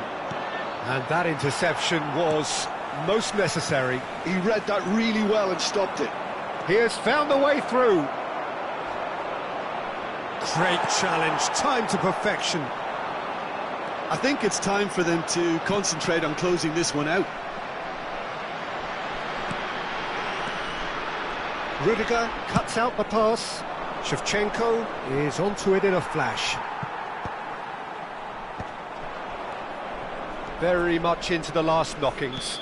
Speaker 1: And that interception was most necessary.
Speaker 2: He read that really well and stopped it.
Speaker 1: He has found the way through. Great challenge, time to perfection.
Speaker 2: I think it's time for them to concentrate on closing this one out.
Speaker 1: Rudiger cuts out the pass. Shevchenko is onto it in a flash. Very much into the last knockings.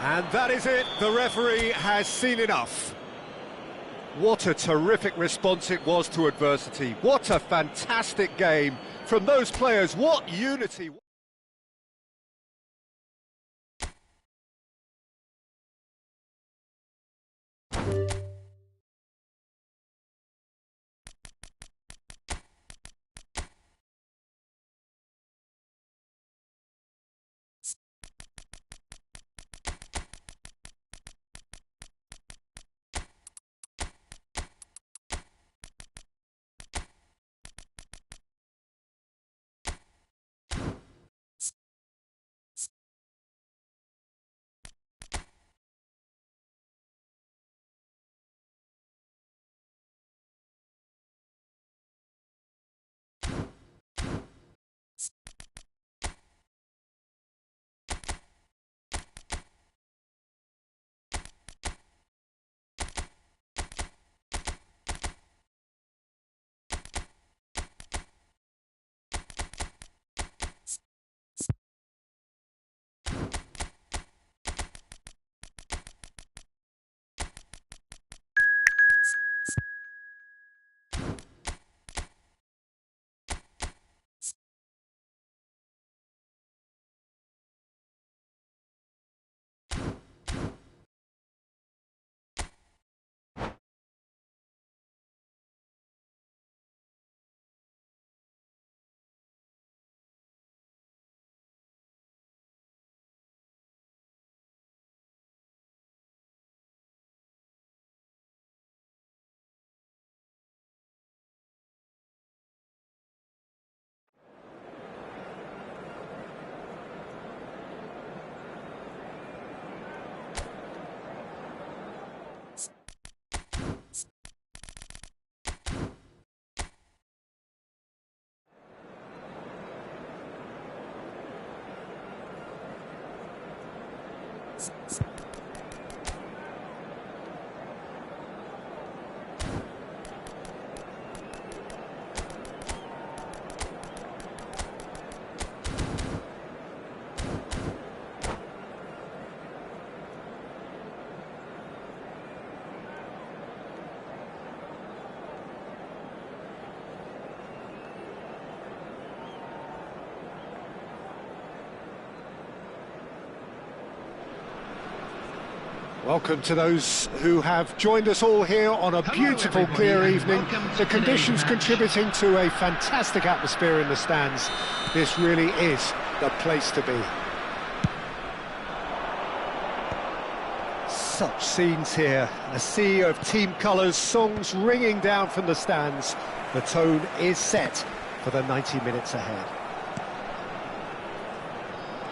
Speaker 1: And that is it, the referee has seen enough. What a terrific response it was to adversity. What a fantastic game from those players, what unity. Welcome to those who have joined us all here on a beautiful, clear evening. The conditions contributing to a fantastic atmosphere in the stands. This really is the place to be. Such scenes here, a sea of team colours, songs ringing down from the stands. The tone is set for the 90 minutes ahead.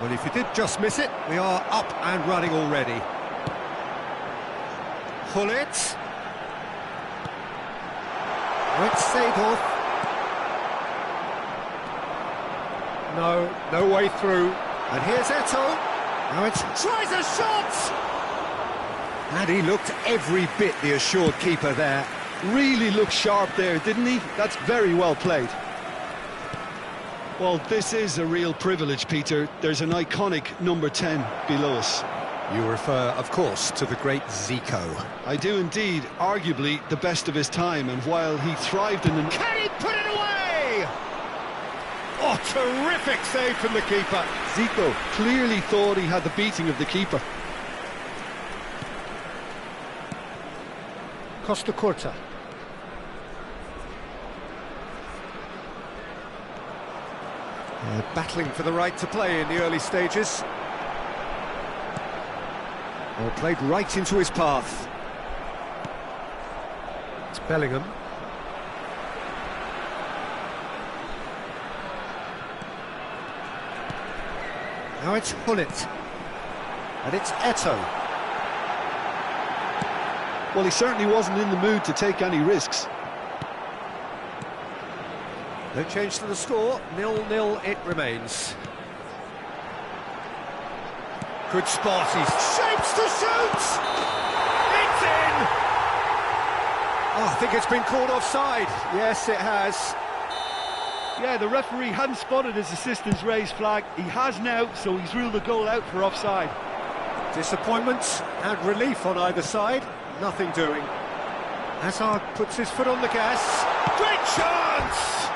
Speaker 3: Well, if you did just miss it, we are up and running already. Gullit.
Speaker 1: It's Seedorf. No way through. And here's Eto'o. Now it's tries a shot! And he looked every bit the assured keeper there.
Speaker 2: Really looked sharp there, didn't he? That's very well played. Well, this is a real privilege, Peter. There's an iconic number 10 below us.
Speaker 1: You refer, of course, to the great Zico.
Speaker 2: I do indeed, arguably the best of his time, and while he thrived in the...
Speaker 1: Can he put it away? Oh, terrific save from the keeper.
Speaker 2: Zico clearly thought he had the beating of the keeper.
Speaker 1: Costa Curta. Battling for the right to play in the early stages. Well, played right into his path. It's Bellingham. Now it's Gullit. And it's Eto'o.
Speaker 2: Well, he certainly wasn't in the mood to take any risks.
Speaker 1: No change to the score, 0-0 it remains. Good spot, he shapes to shoot! It's in! Oh, I think it's been called offside. Yes, it has.
Speaker 2: Yeah, the referee hadn't spotted his assistant's raised flag. He has now, so he's ruled the goal out for offside.
Speaker 1: Disappointment and relief on either side. Nothing doing. Hazard puts his foot on the gas. Great chance!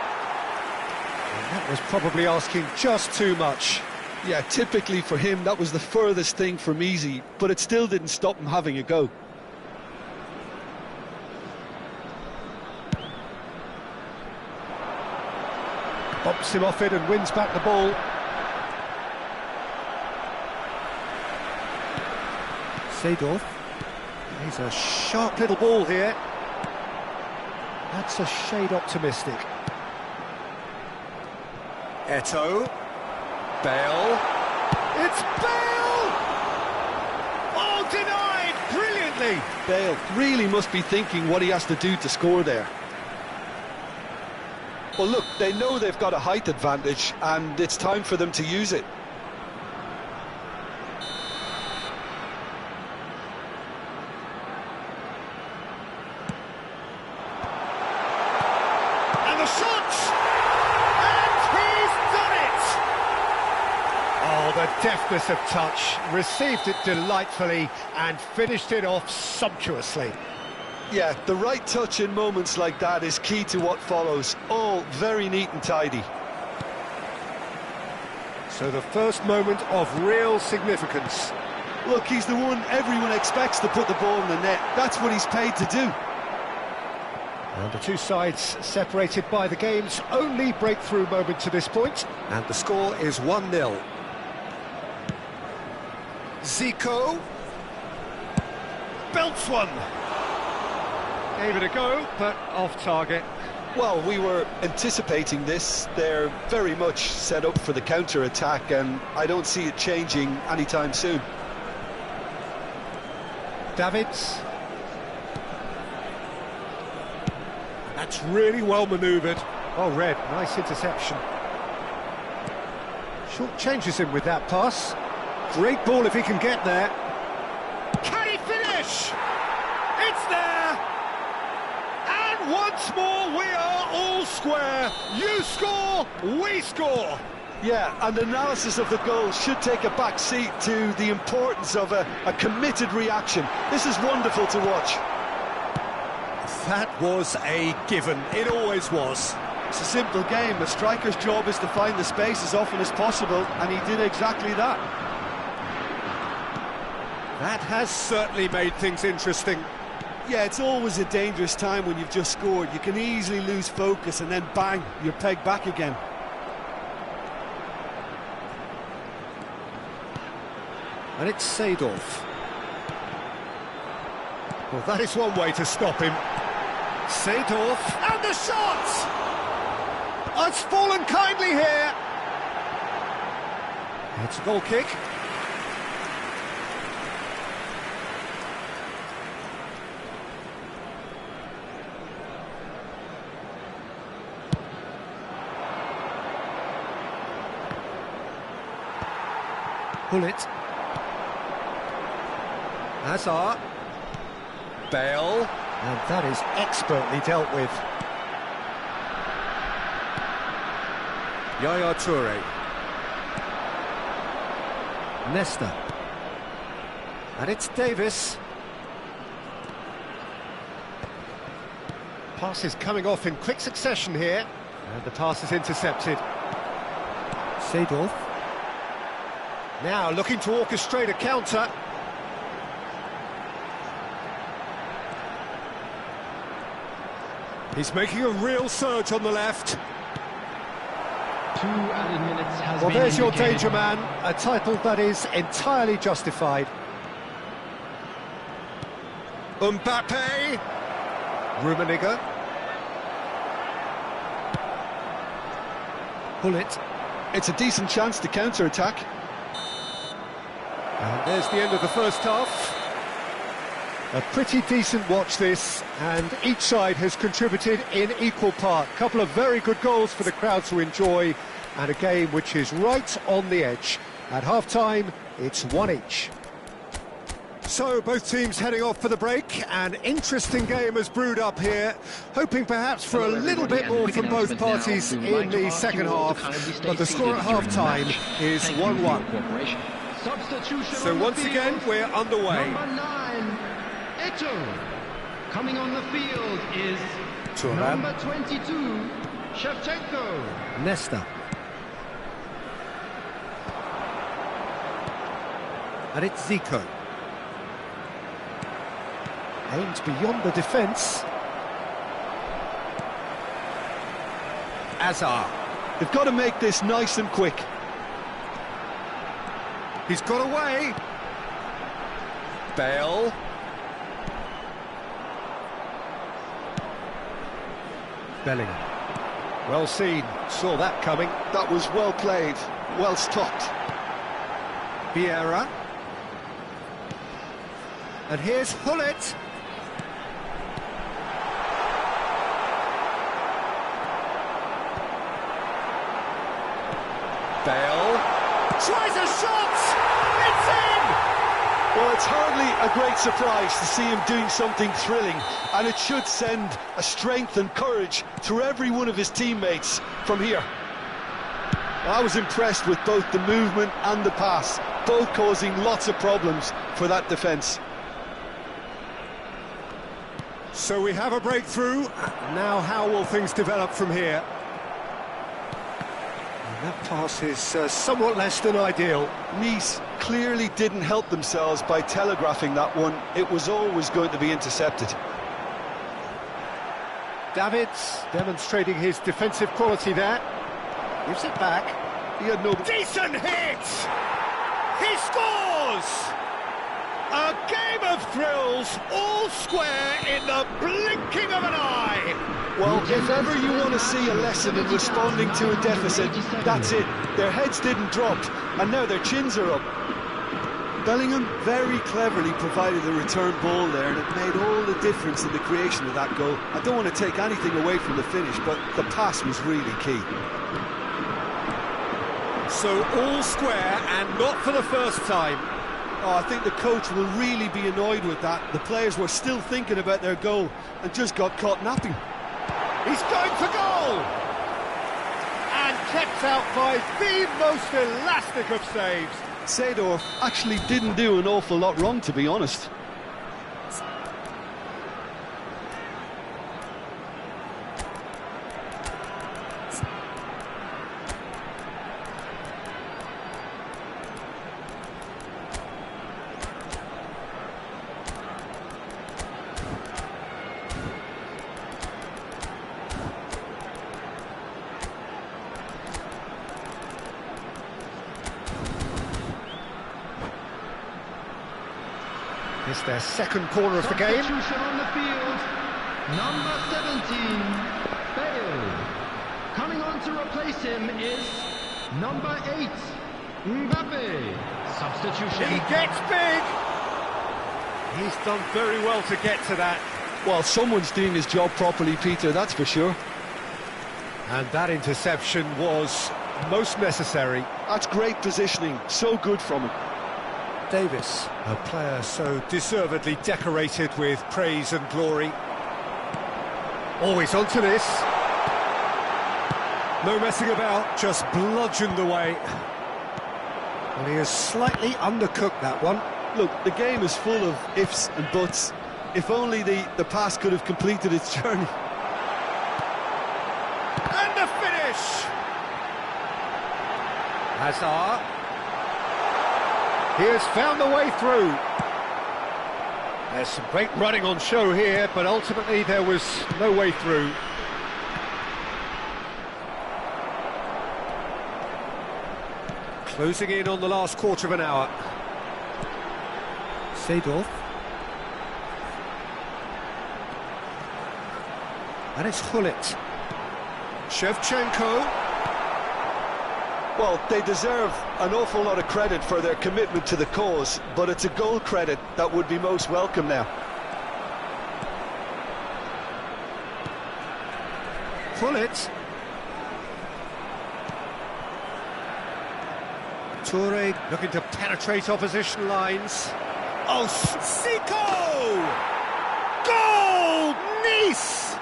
Speaker 1: And that was probably asking just too much.
Speaker 2: Yeah, typically for him, that was the furthest thing from easy, but it still didn't stop him having a go.
Speaker 1: Bumps him off it and wins back the ball. Seedorf. He's a sharp little ball here. That's a shade optimistic. Eto'o. Bale. It's Bale! Oh, denied! Brilliantly!
Speaker 2: Bale really must be thinking what he has to do to score there. Well, look, they know they've got a height advantage, and it's time for them to use it.
Speaker 1: And the shot! And he's done it! Oh, the deftness of touch. Received it delightfully and finished it off sumptuously.
Speaker 2: Yeah, the right touch in moments like that is key to what follows. All very neat and tidy.
Speaker 1: So the first moment of real significance.
Speaker 2: Look, he's the one everyone expects to put the ball in the net. That's what he's paid to do.
Speaker 1: And the two sides separated by the game's only breakthrough moment to this point. And the score is 1-0. Zico. Belts one. Gave it a go, but off target.
Speaker 2: Well, we were anticipating this. They're very much set up for the counter-attack, and I don't see it changing anytime soon.
Speaker 1: Davids. That's really well manoeuvred. Oh, Red, nice interception. Short changes him with that pass. Great ball if he can get there. Can he finish? It's there! And once more we are all square. You score, we score.
Speaker 2: Yeah, and analysis of the goal should take a back seat to the importance of a committed reaction. This is wonderful to watch.
Speaker 1: That was a given. It always was.
Speaker 2: It's a simple game. The striker's job is to find the space as often as possible, and he did exactly that.
Speaker 1: That has certainly made things interesting.
Speaker 2: Yeah, it's always a dangerous time when you've just scored. You can easily lose focus and then bang, you're pegged back again.
Speaker 1: And it's Seedorf. Well, that is one way to stop him. Seedorf, and the shot! Oh, it's fallen kindly here. It's a goal kick. Gullit. Hazard. Bale. And that is expertly dealt with. Yaya Toure. Nesta. And it's Davis. Pass is coming off in quick succession here. And the pass is intercepted. Seedorf. Now looking to orchestrate a counter. He's making a real surge on the left.
Speaker 4: 2 added minutes has
Speaker 1: Well,
Speaker 4: been
Speaker 1: there's your
Speaker 4: indicated.
Speaker 1: danger man, a title that is entirely justified. Mbappe. Rummenigge. Gullit.
Speaker 2: It's a decent chance to counter-attack.
Speaker 1: And there's the end of the first half. A pretty decent watch this, and each side has contributed in equal part. A couple of very good goals for the crowd to enjoy, and a game which is right on the edge. At half-time, it's 1 each. So, both teams heading off for the break. An interesting game has brewed up here, hoping perhaps for a little bit more from both parties in the second half, but the score at half-time is 1-1. So once again, we're underway.
Speaker 4: Number 9, Eto'o. Coming on the field is
Speaker 1: Thuram.
Speaker 4: number 22, Shevchenko.
Speaker 1: Nesta. And it's Zico. Aimed beyond the defence. Hazard.
Speaker 2: They've got to make this nice and quick.
Speaker 1: He's got away. Bale. Bellingham. Well seen. Saw that coming.
Speaker 2: That was well played, well stopped.
Speaker 1: Vieira. And here's Gullit. Bale. Tries a shot! It's in!
Speaker 2: Well, it's hardly a great surprise to see him doing something thrilling, and it should send a strength and courage through every one of his teammates from here. I was impressed with both the movement and the pass, both causing lots of problems for that defence.
Speaker 1: So we have a breakthrough. Now how will things develop from here? And that pass is somewhat less than ideal.
Speaker 2: Nice clearly didn't help themselves by telegraphing that one. It was always going to be intercepted.
Speaker 1: Davids demonstrating his defensive quality there. Gives it back.
Speaker 2: He had no...
Speaker 1: Decent hit! He scores! A game of thrills, all square in the blinking of an eye!
Speaker 2: Well, if ever you want to see a lesson in responding to a deficit, that's it. Their heads didn't drop, and now their chins are up. Bellingham very cleverly provided the return ball there, and it made all the difference in the creation of that goal. I don't want to take anything away from the finish, but the pass was really key.
Speaker 1: So all square, and not for the first time.
Speaker 2: Oh, I think the coach will really be annoyed with that. The players were still thinking about their goal and just got caught napping.
Speaker 1: He's going for goal! And kept out by the most elastic of saves.
Speaker 2: Seedorf actually didn't do an awful lot wrong, to be honest.
Speaker 1: It's their second corner of the game.
Speaker 4: Substitution on the field. Number 17, Bale. Coming on to replace him is number 8, Mbappe. Substitution.
Speaker 1: He gets big! He's done very well to get to that.
Speaker 2: Well, someone's doing his job properly, Peter, that's for sure.
Speaker 1: And that interception was most necessary.
Speaker 2: That's great positioning, so good from him.
Speaker 1: Davis, a player so deservedly decorated with praise and glory. Always onto this. No messing about, just bludgeoned away. And he has slightly undercooked that one.
Speaker 2: Look, the game is full of ifs and buts. If only the pass could have completed its journey.
Speaker 1: And the finish! Hazard. He has found the way through. There's some great running on show here, but ultimately there was no way through. Closing in on the last quarter of an hour. Seedorf. And it's Hullet. Shevchenko.
Speaker 2: Well, they deserve an awful lot of credit for their commitment to the cause, but it's a goal credit that would be most welcome now.
Speaker 1: Hullet. Toure looking to penetrate opposition lines. Oh, Zico! Goal! Nice!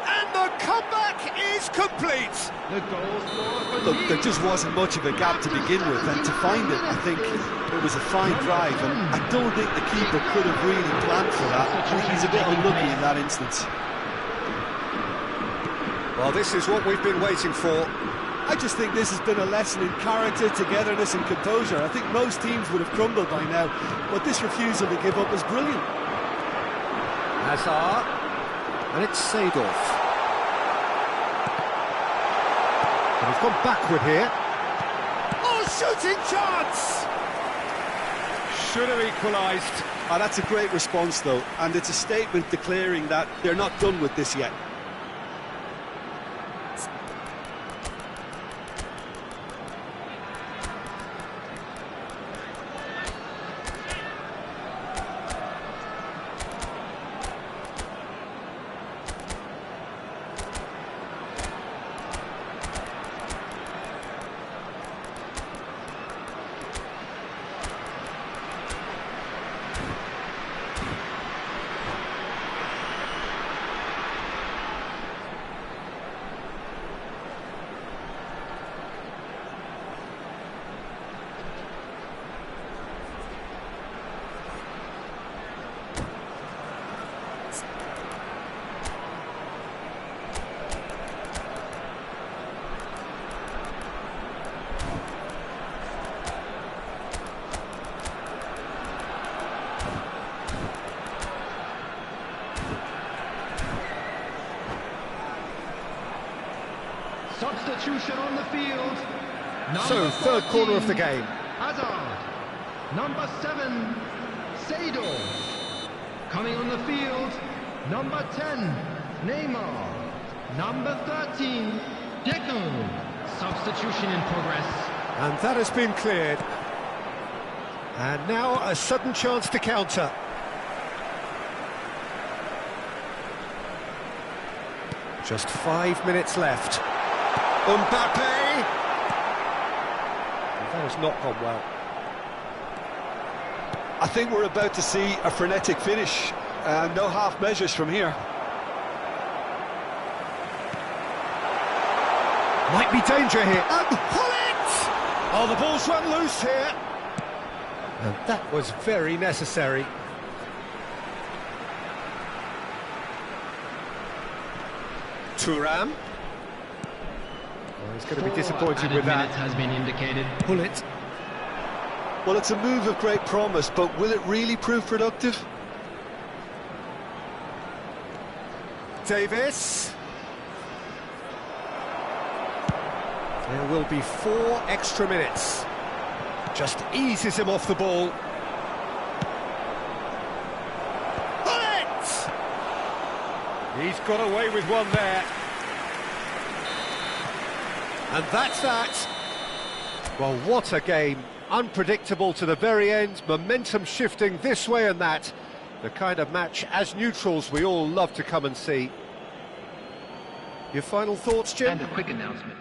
Speaker 1: And the comeback is complete.
Speaker 4: The goal scored for
Speaker 2: Look, there
Speaker 4: Nice.
Speaker 2: just wasn't much of a gap to begin with, and to find it, I think it was a fine drive, and I don't think the keeper could have really planned for that. I think he's a bit unlucky in that instance.
Speaker 1: Well, this is what we've been waiting for.
Speaker 2: I just think this has been a lesson in character, togetherness and composure. I think most teams would have crumbled by now, but this refusal to give up is brilliant.
Speaker 1: Hazard. And it's Seedorf. And he's gone backward here. Oh, shooting chance! Should have equalised.
Speaker 2: Ah, that's a great response, though, and it's a statement declaring that they're not done with this yet.
Speaker 4: Substitution on the field.
Speaker 1: So,
Speaker 4: Number
Speaker 1: third corner of the
Speaker 4: 14,
Speaker 1: game.
Speaker 4: Hazard. Number 7, Seedorf. Coming on the field, number 10, Neymar. Number 13, Deco. Substitution in progress.
Speaker 1: And that has been cleared. And now a sudden chance to counter. Just 5 minutes left. Mbappe! That has not gone well.
Speaker 2: I think we're about to see a frenetic finish. No half measures from here.
Speaker 1: Might be danger here. And Hullet! Oh, the ball's run loose here. And that was very necessary. Thuram. Oh, he's going to be disappointed with that.
Speaker 4: Has been indicated.
Speaker 1: Hullet.
Speaker 2: Well, it's a move of great promise, but will it really prove productive?
Speaker 1: Davis. There will be 4 extra minutes. Just eases him off the ball. Hullet! He's got away with one there. And that's that. Well, what a game. Unpredictable to the very end, momentum shifting this way and that. The kind of match, as neutrals, we all love to come and see. Your final thoughts, Jim?
Speaker 5: And a quick announcement.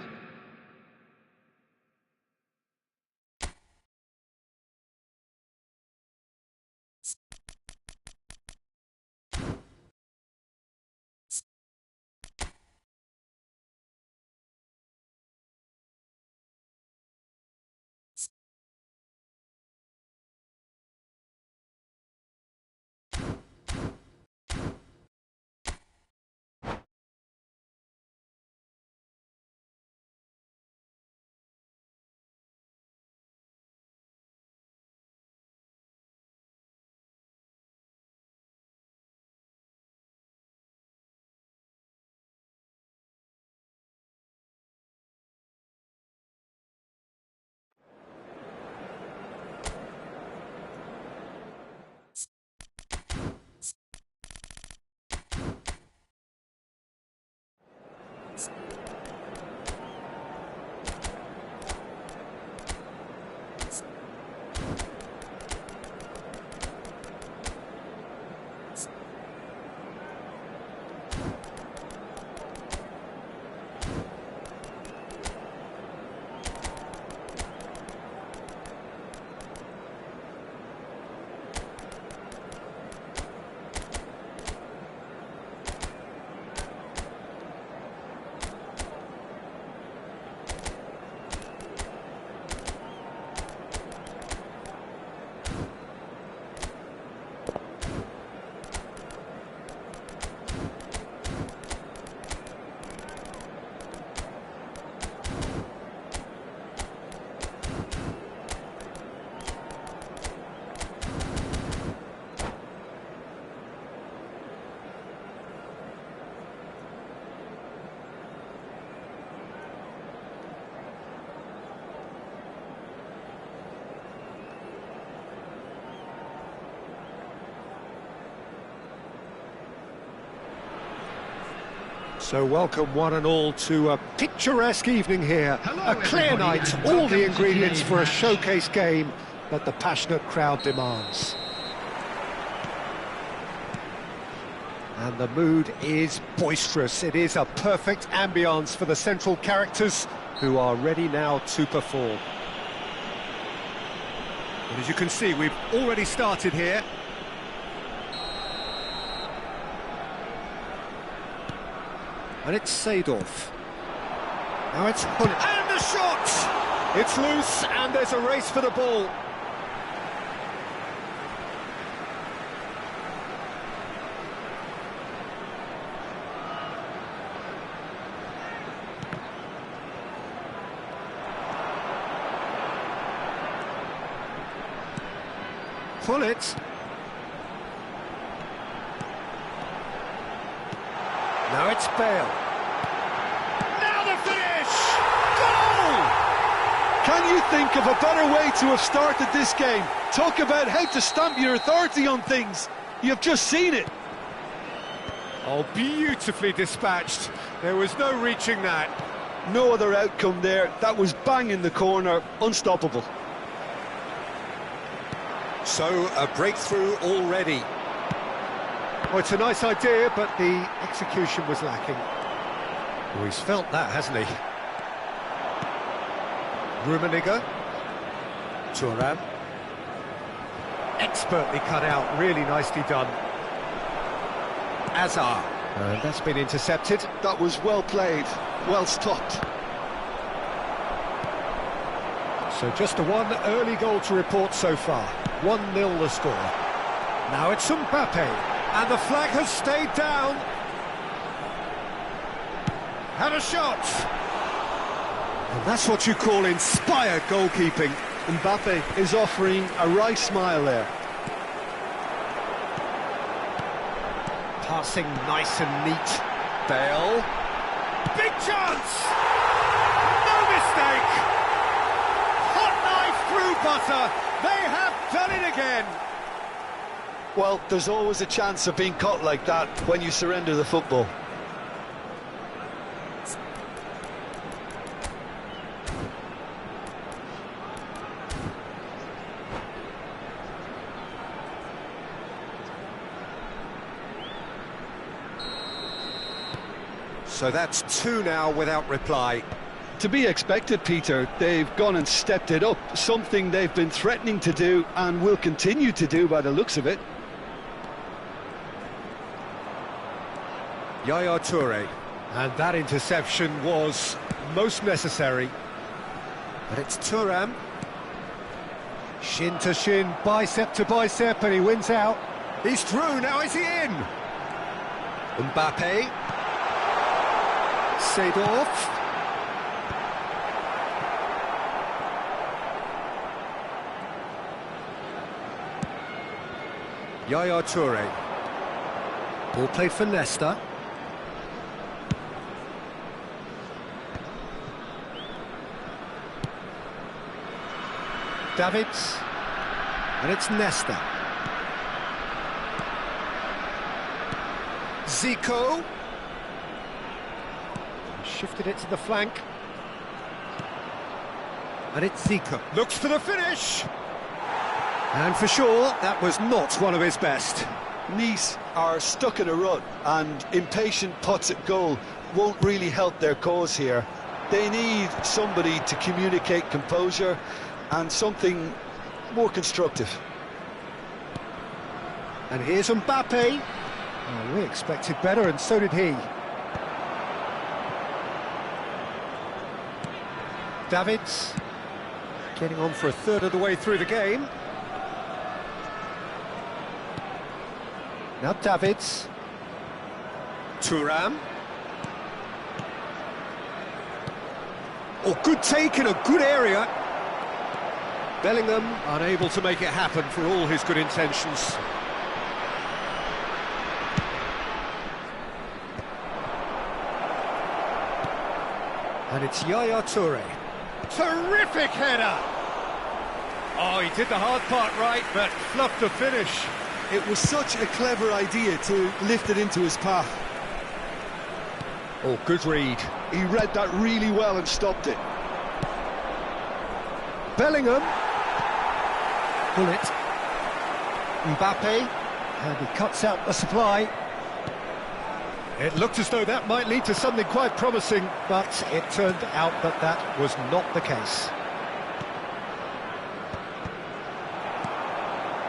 Speaker 1: So welcome one and all to a picturesque evening here.
Speaker 5: Hello,
Speaker 1: a clear
Speaker 5: everybody,
Speaker 1: night,
Speaker 5: and
Speaker 1: all
Speaker 5: welcome
Speaker 1: the
Speaker 5: to
Speaker 1: ingredients
Speaker 5: today's
Speaker 1: for a
Speaker 5: match.
Speaker 1: showcase game that the passionate crowd demands. And the mood is boisterous. It is a perfect ambience for the central characters who are ready now to perform.
Speaker 3: Well, as you can see, we've already started here.
Speaker 1: And it's Seedorf. Now it's Hunt. And the shot! It's loose, and there's a race for the ball. Pullet. Now it's Bale. Now the finish! Goal!
Speaker 2: Can you think of a better way to have started this game? Talk about how to stamp your authority on things. You've just seen it.
Speaker 1: Oh, beautifully dispatched. There was no reaching that.
Speaker 2: No other outcome there. That was bang in the corner, unstoppable.
Speaker 1: So, a breakthrough already. Well, it's a nice idea, but the execution was lacking. Oh, he's felt that, hasn't he? Rummenigge. Thuram. Expertly cut out, really nicely done. Azar. And that's been intercepted.
Speaker 2: That was well played, well stopped.
Speaker 1: So just the one early goal to report so far. 1-0 the score. Now it's Mbappe, and the flag has stayed down. Had a shot. And that's what you call inspired goalkeeping.
Speaker 2: Mbappe is offering a wry smile there.
Speaker 1: Passing nice and neat. Bale. Big chance! No mistake! Hot knife through butter. They have done it again.
Speaker 2: Well, there's always a chance of being caught like that when you surrender the football.
Speaker 1: So that's two now without reply.
Speaker 2: To be expected, Peter. They've gone and stepped it up, something they've been threatening to do and will continue to do by the looks of it.
Speaker 1: Yaya Toure. And that interception was most necessary. But it's Thuram. Shin to shin, bicep to bicep, and he wins out. He's through, now is he in? Mbappe. Seedorf. Yaya Toure. Ball played for Nesta. Davids, and it's Nesta. Zico. Shifted it to the flank. And it's Zico. Looks for the finish. And for sure, that was not one of his best.
Speaker 2: Nice are stuck in a rut, and impatient putts at goal won't really help their cause here. They need somebody to communicate composure and something more constructive.
Speaker 1: And here's Mbappe. Oh, we expected better, and so did he. Davids, getting on for a third of the way through the game. Now Davids. Thuram. Oh, good take in a good area. Bellingham unable to make it happen for all his good intentions. And it's Yaya Toure. Terrific header! Oh, he did the hard part right, but fluffed the finish.
Speaker 2: It was such a clever idea to lift it into his path.
Speaker 1: Oh, good read.
Speaker 2: He read that really well and stopped it.
Speaker 1: Bellingham. Bullet. Mbappe. And he cuts out the supply. It looked as though that might lead to something quite promising, but it turned out that that was not the case.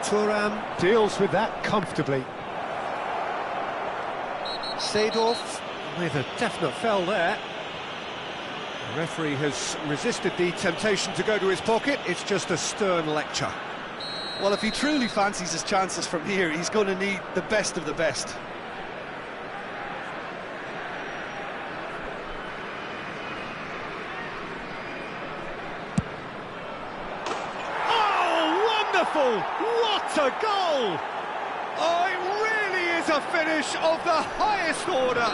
Speaker 1: Thuram deals with that comfortably. Seedorf with a definite foul there. The referee has resisted the temptation to go to his pocket. It's just a stern lecture.
Speaker 2: Well, if he truly fancies his chances from here, he's going to need the best of the best.
Speaker 1: What a goal! Oh, it really is a finish of the highest order.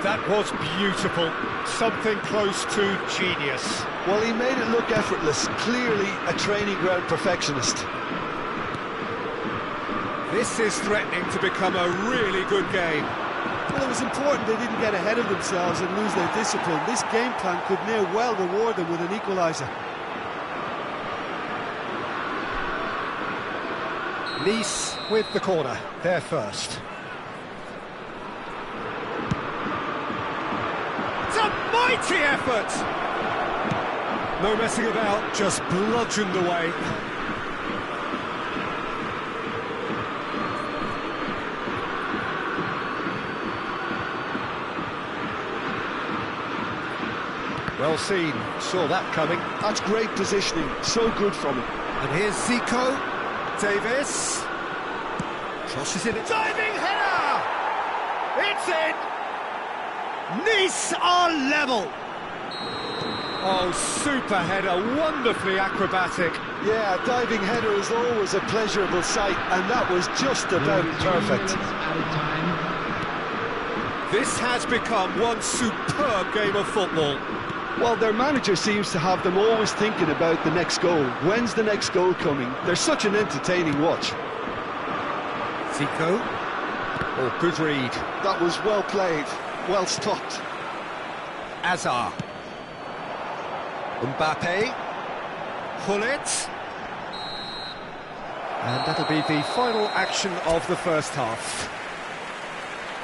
Speaker 1: That was beautiful. Something close to genius.
Speaker 2: Well, he made it look effortless. Clearly a training ground perfectionist.
Speaker 1: This is threatening to become a really good game.
Speaker 2: Well, it was important they didn't get ahead of themselves and lose their discipline. This game plan could near well reward them with an equaliser.
Speaker 1: Nice with the corner, they're first. It's a mighty effort! No messing about, just bludgeoned away. Well seen, saw that coming.
Speaker 2: That's great positioning, so good from him.
Speaker 1: And here's Zico. Davis crosses in, a diving header! It's in! Nice are level! Oh, super header, wonderfully acrobatic.
Speaker 2: Yeah, a diving header is always a pleasurable sight, and that was just about perfect.
Speaker 1: This has become one superb game of football.
Speaker 2: Well, their manager seems to have them always thinking about the next goal. When's the next goal coming? They're such an entertaining watch.
Speaker 1: Zico. Oh, good read.
Speaker 2: That was well played, well stopped.
Speaker 1: Azar. Mbappe. Hullet. And that'll be the final action of the first half.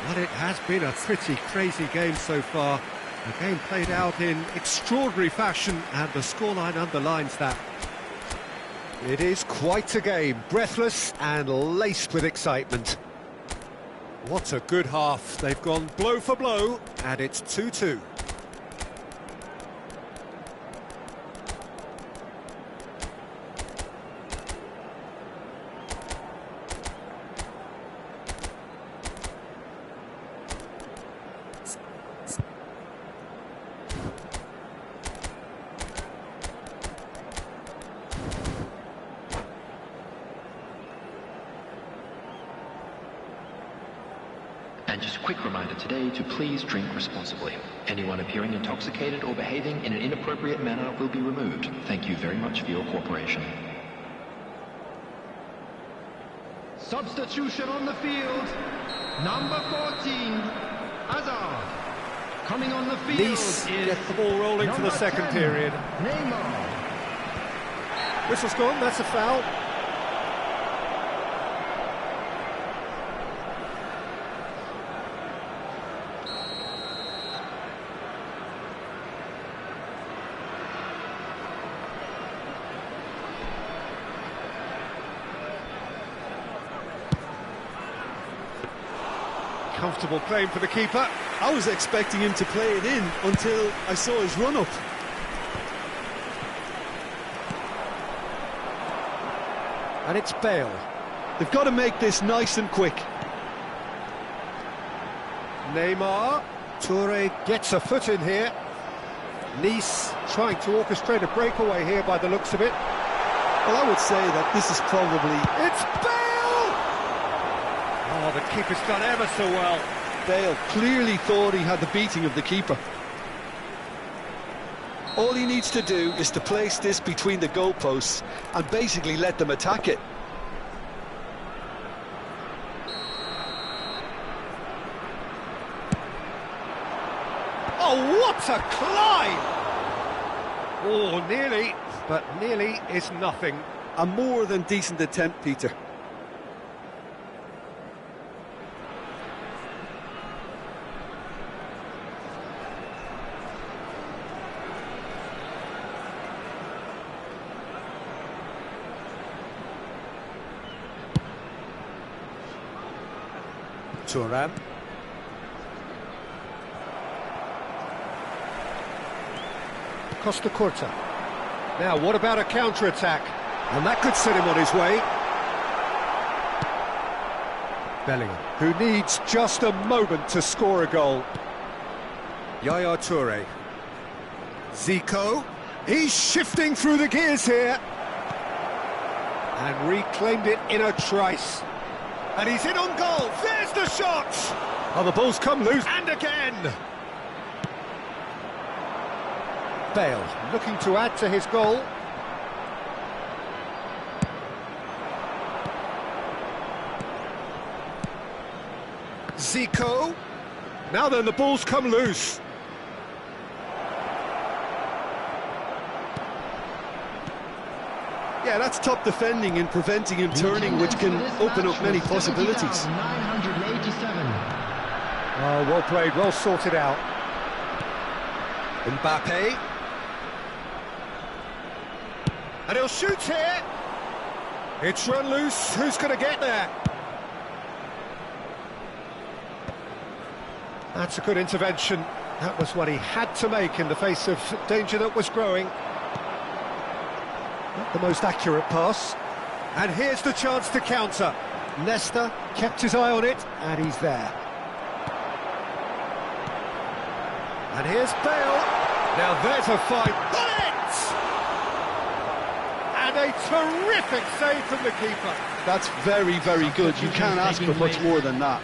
Speaker 3: Well, it has been a pretty crazy game so far. The game played out in extraordinary fashion, and the scoreline underlines that.
Speaker 1: It is quite a game, breathless and laced with excitement. What a good half. They've gone blow for blow, and it's 2-2.
Speaker 5: And just a quick reminder today to please drink responsibly. Anyone appearing intoxicated or behaving in an inappropriate manner will be removed. Thank you very much for your cooperation.
Speaker 4: Substitution on the field. Number 14, Hazard. Coming on the field
Speaker 1: Nice
Speaker 4: is
Speaker 1: get the ball rolling for the second
Speaker 4: 10,
Speaker 1: period.
Speaker 4: Neymar.
Speaker 1: Whistle's gone, that's a foul. Comfortable claim for the keeper.
Speaker 2: I was expecting him to play it in until I saw his run-up.
Speaker 1: And it's Bale.
Speaker 2: They've got to make this nice and quick.
Speaker 1: Neymar. Toure gets a foot in here. Nice trying to orchestrate a breakaway here by the looks of it.
Speaker 2: Well, I would say that this is probably...
Speaker 1: It's Bale! Oh, the keeper's done ever so well.
Speaker 2: Bale clearly thought he had the beating of the keeper. All he needs to do is to place this between the goalposts and basically let them attack it.
Speaker 1: Oh, what a climb! Oh, nearly, but nearly is nothing.
Speaker 2: A more than decent attempt, Peter.
Speaker 1: Thuram. Costa Curta. Now, what about a counter-attack? And that could set him on his way. Bellingham, who needs just a moment to score a goal. Yaya Toure. Zico. He's shifting through the gears here. And reclaimed it in a trice. And he's in on goal. There's the shot! Oh, the ball's come loose. And again! Bale looking to add to his goal. Zico. Now then, the ball's come loose.
Speaker 2: Yeah, that's top defending and preventing him turning, which can open up many possibilities.
Speaker 4: 987.
Speaker 1: Oh, well played, well sorted out. Mbappe. And he'll shoot here. It's run loose. Who's going to get there? That's a good intervention. That was what he had to make in the face of danger that was growing. Not the most accurate pass. And here's the chance to counter. Nesta kept his eye on it, and he's there. And here's Bale. Now there's a fight. Got it! And a terrific save from the keeper.
Speaker 2: That's very, very good. You can't ask for much more than that.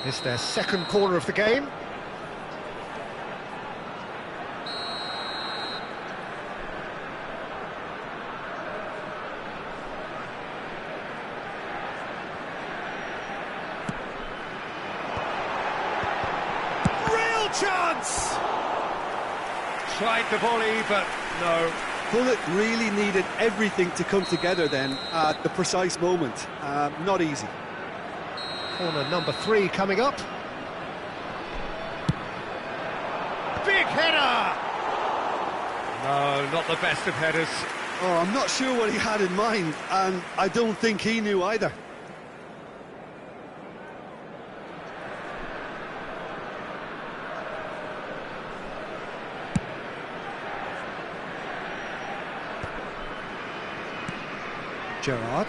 Speaker 1: It's their second corner of the game. Real chance! Tried the volley, but no.
Speaker 2: Bullet really needed everything to come together then at the precise moment. Not easy.
Speaker 1: Corner number 3 coming up. Big header! No, not the best of headers.
Speaker 2: Oh, I'm not sure what he had in mind, and I don't think he knew either.
Speaker 1: Gerrard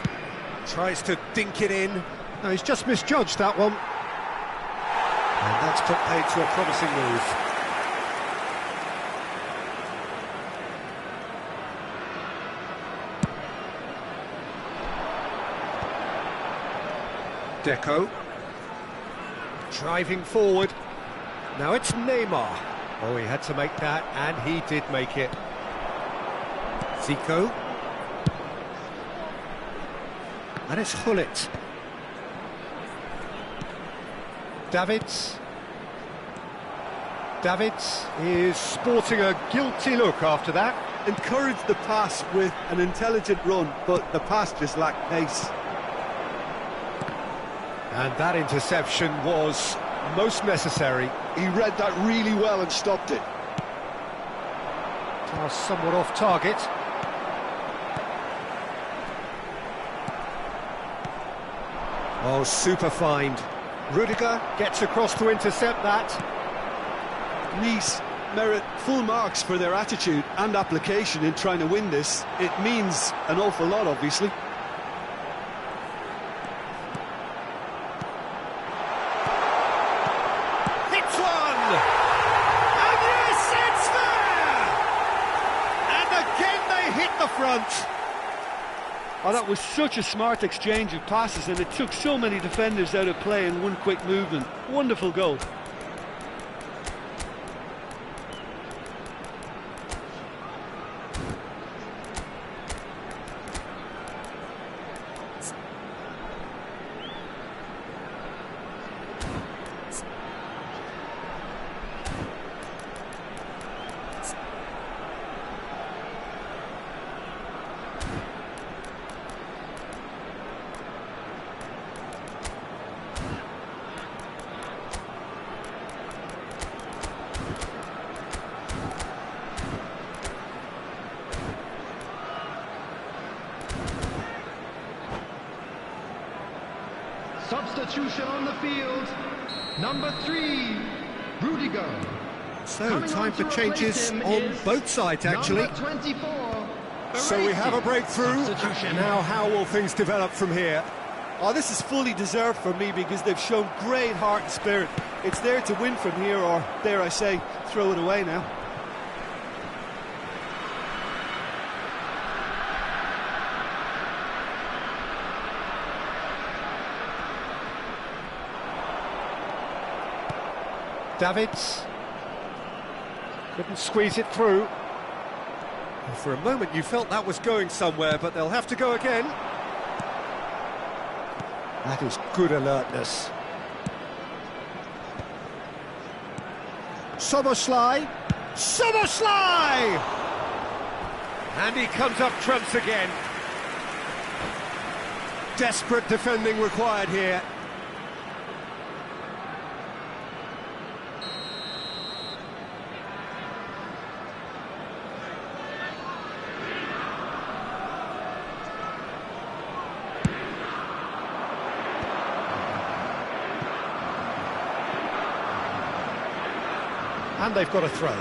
Speaker 1: tries to dink it in. No, he's just misjudged that one. And that's put paid to a promising move. Deco. Driving forward. Now it's Neymar. Oh, he had to make that, and he did make it. Zico. And it's Gullit. Davids. Davids is sporting a guilty look after that.
Speaker 2: Encouraged the pass with an intelligent run, but the pass just lacked pace.
Speaker 1: And that interception was most necessary.
Speaker 2: He read that really well and stopped it.
Speaker 1: Pass somewhat off target. Oh, super find. Rudiger gets across to intercept that.
Speaker 2: Nice merit full marks for their attitude and application in trying to win this. It means an awful lot, obviously.
Speaker 1: Hits one! And yes, it's there! And again they hit the front.
Speaker 2: Oh, that was such a smart exchange of passes, and it took so many defenders out of play in one quick movement. Wonderful goal.
Speaker 4: Substitution on the field. Number 3, Rudiger.
Speaker 1: So, time for changes on both sides, actually.
Speaker 4: Number 24.
Speaker 1: So we have a breakthrough.
Speaker 4: Substitution.
Speaker 1: Now, how will things develop from here?
Speaker 2: Oh, this is fully deserved for me because they've shown great heart and spirit. It's there to win from here, or, dare I say, throw it away now.
Speaker 1: Davids couldn't squeeze it through. Well, for a moment you felt that was going somewhere, but they'll have to go again. That is good alertness. Szoboszlai! Szoboszlai! And he comes up trumps again. Desperate defending required here. And they've got a throw.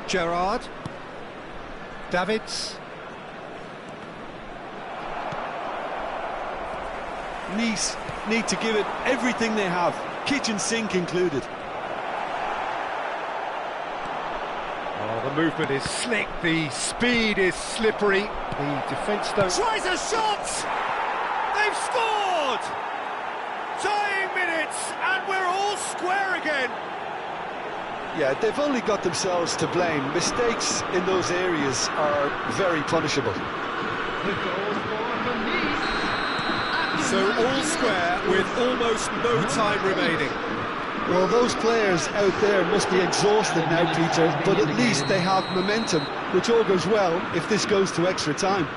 Speaker 1: Gerrard. Davids.
Speaker 2: Nice need to give it everything they have, kitchen sink included.
Speaker 1: Oh, the movement is slick, the speed is slippery, the defence don't... Tries a shot! They've scored! Tying minutes, and we're all square again.
Speaker 2: Yeah, they've only got themselves to blame. Mistakes in those areas are very punishable.
Speaker 1: So all square with almost no time remaining.
Speaker 2: Well, those players out there must be exhausted now, Peter, but at least they have momentum, which all goes well if this goes to extra time.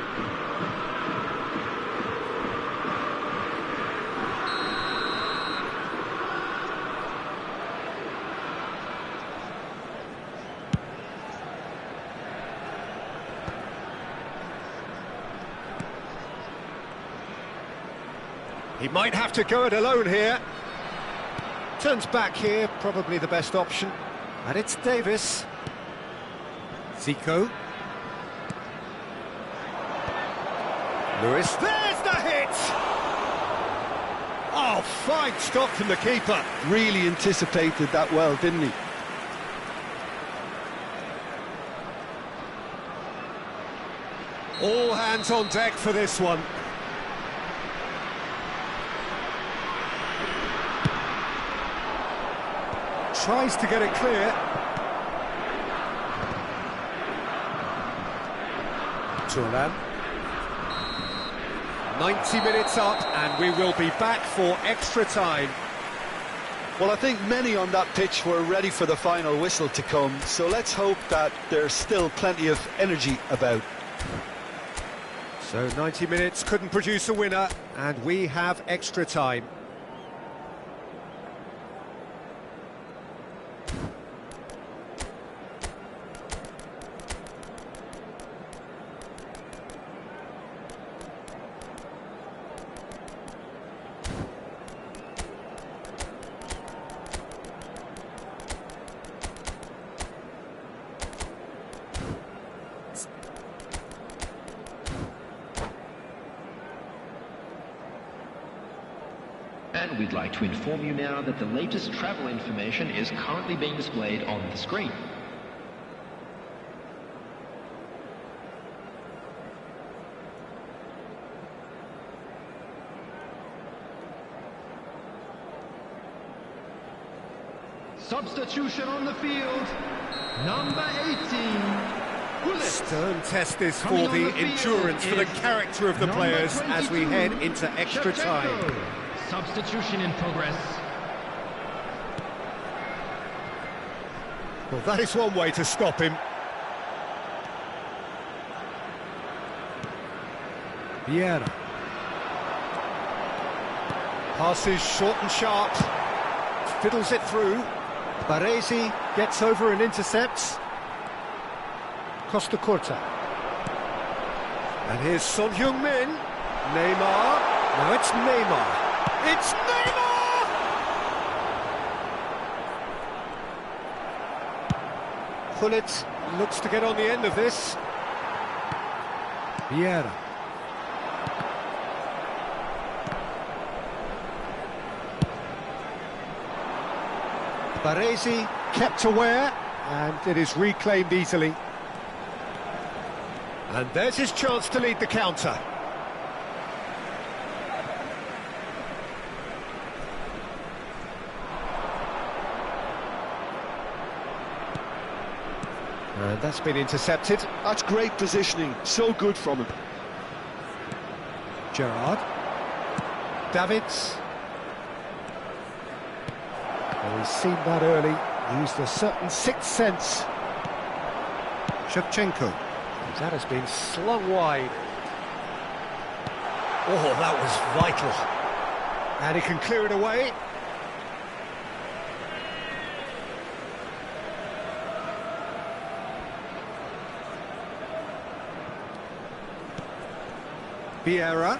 Speaker 1: He might have to go it alone here. Turns back here, probably the best option. And it's Davis. Zico. Lewis. There's the hit! Oh, fine stop from the keeper.
Speaker 2: Really anticipated that well, didn't he?
Speaker 1: All hands on deck for this one. Tries to get it clear. Thuram. 90 minutes up, and we will be back for extra time.
Speaker 2: Well, I think many on that pitch were ready for the final whistle to come, so let's hope that there's still plenty of energy about.
Speaker 1: So 90 minutes couldn't produce a winner, and we have extra time.
Speaker 5: And we'd like to inform you now that the latest travel information is currently being displayed on the screen.
Speaker 4: Substitution on the field, number 18. Gullit.
Speaker 1: Stern test this for the endurance, for the character of the players as we head into extra time.
Speaker 4: Substitution in progress.
Speaker 1: Well, that is one way to stop him. Vieira. Passes short and sharp. Fiddles it through. Baresi gets over and intercepts. Costa Curta. And here's Son Heung-min. Neymar. Now it's Neymar. It's Neymar! Gullit looks to get on the end of this. Vieira. Baresi kept aware, and it is reclaimed easily. And there's his chance to lead the counter. And that's been intercepted.
Speaker 2: That's great positioning, so good from him.
Speaker 1: Gerrard. Davids. Well, he's seen that early, used a certain sixth sense. Shevchenko. That has been slung wide. Oh, that was vital. And he can clear it away. Vieira.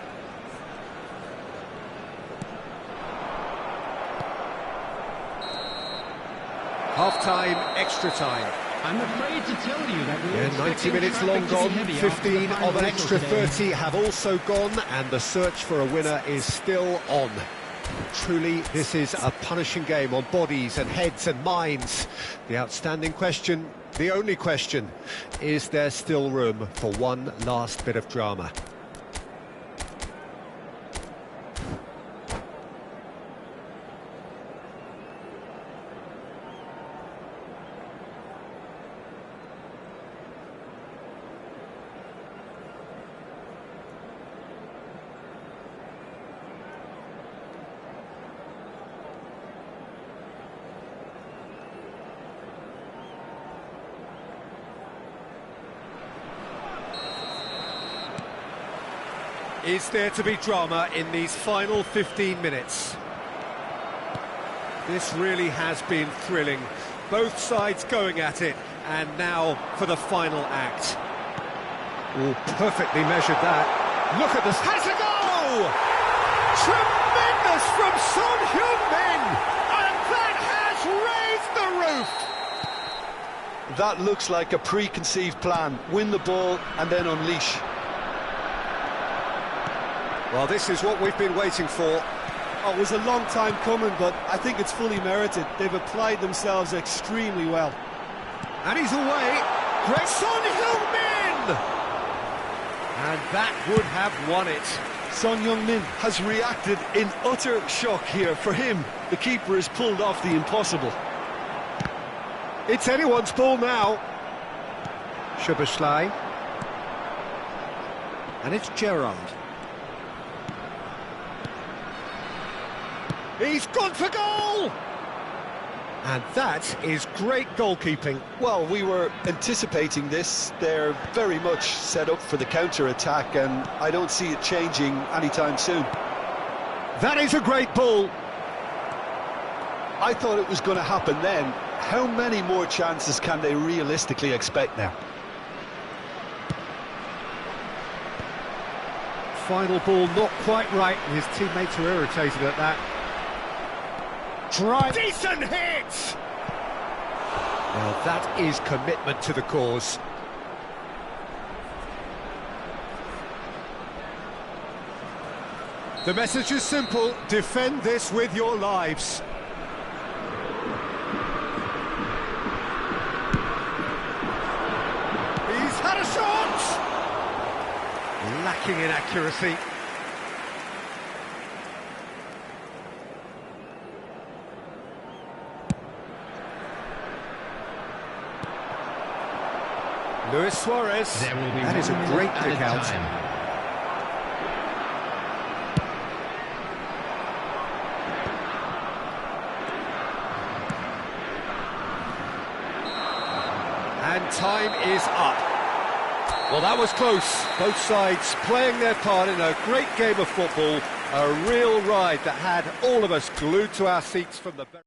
Speaker 1: Half-time, extra time.
Speaker 4: I'm afraid to tell you that
Speaker 1: 90 minutes long gone, 15 of an extra 30 have also gone, and the search for a winner is still on. Truly, this is a punishing game on bodies and heads and minds. The outstanding question, The only question, is there still room for one last bit of drama? Is there to be drama in these final 15 minutes? This really has been thrilling. Both sides going at it, and now for the final act. Oh, perfectly measured that. Look at this. Has a goal! Tremendous from Son Heung-min! And that has raised the roof!
Speaker 2: That looks like a preconceived plan. Win the ball and then unleash.
Speaker 1: Well, this is what we've been waiting for.
Speaker 2: Oh, it was a long time coming, but I think it's fully merited. They've applied themselves extremely well.
Speaker 1: And he's away. Great Son Heung-min! And that would have won it.
Speaker 2: Son Heung-min has reacted in utter shock here. For him, the keeper has pulled off the impossible.
Speaker 1: It's anyone's ball now. Szoboszlai. And it's Gerrard. He's gone for goal! And that is great goalkeeping.
Speaker 2: Well, we were anticipating this. They're very much set up for the counter-attack, and I don't see it changing anytime soon.
Speaker 1: That is a great ball.
Speaker 2: I thought it was going to happen then. How many more chances can they realistically expect now?
Speaker 1: Final ball not quite right, and his teammates are irritated at that. Try. Decent hit! Well, that is commitment to the cause. The message is simple: defend this with your lives. He's had a shot! Lacking in accuracy. Luis Suarez. That is a great kick out. And time is up. Well, that was close. Both sides playing their part in a great game of football. A real ride that had all of us glued to our seats from the very...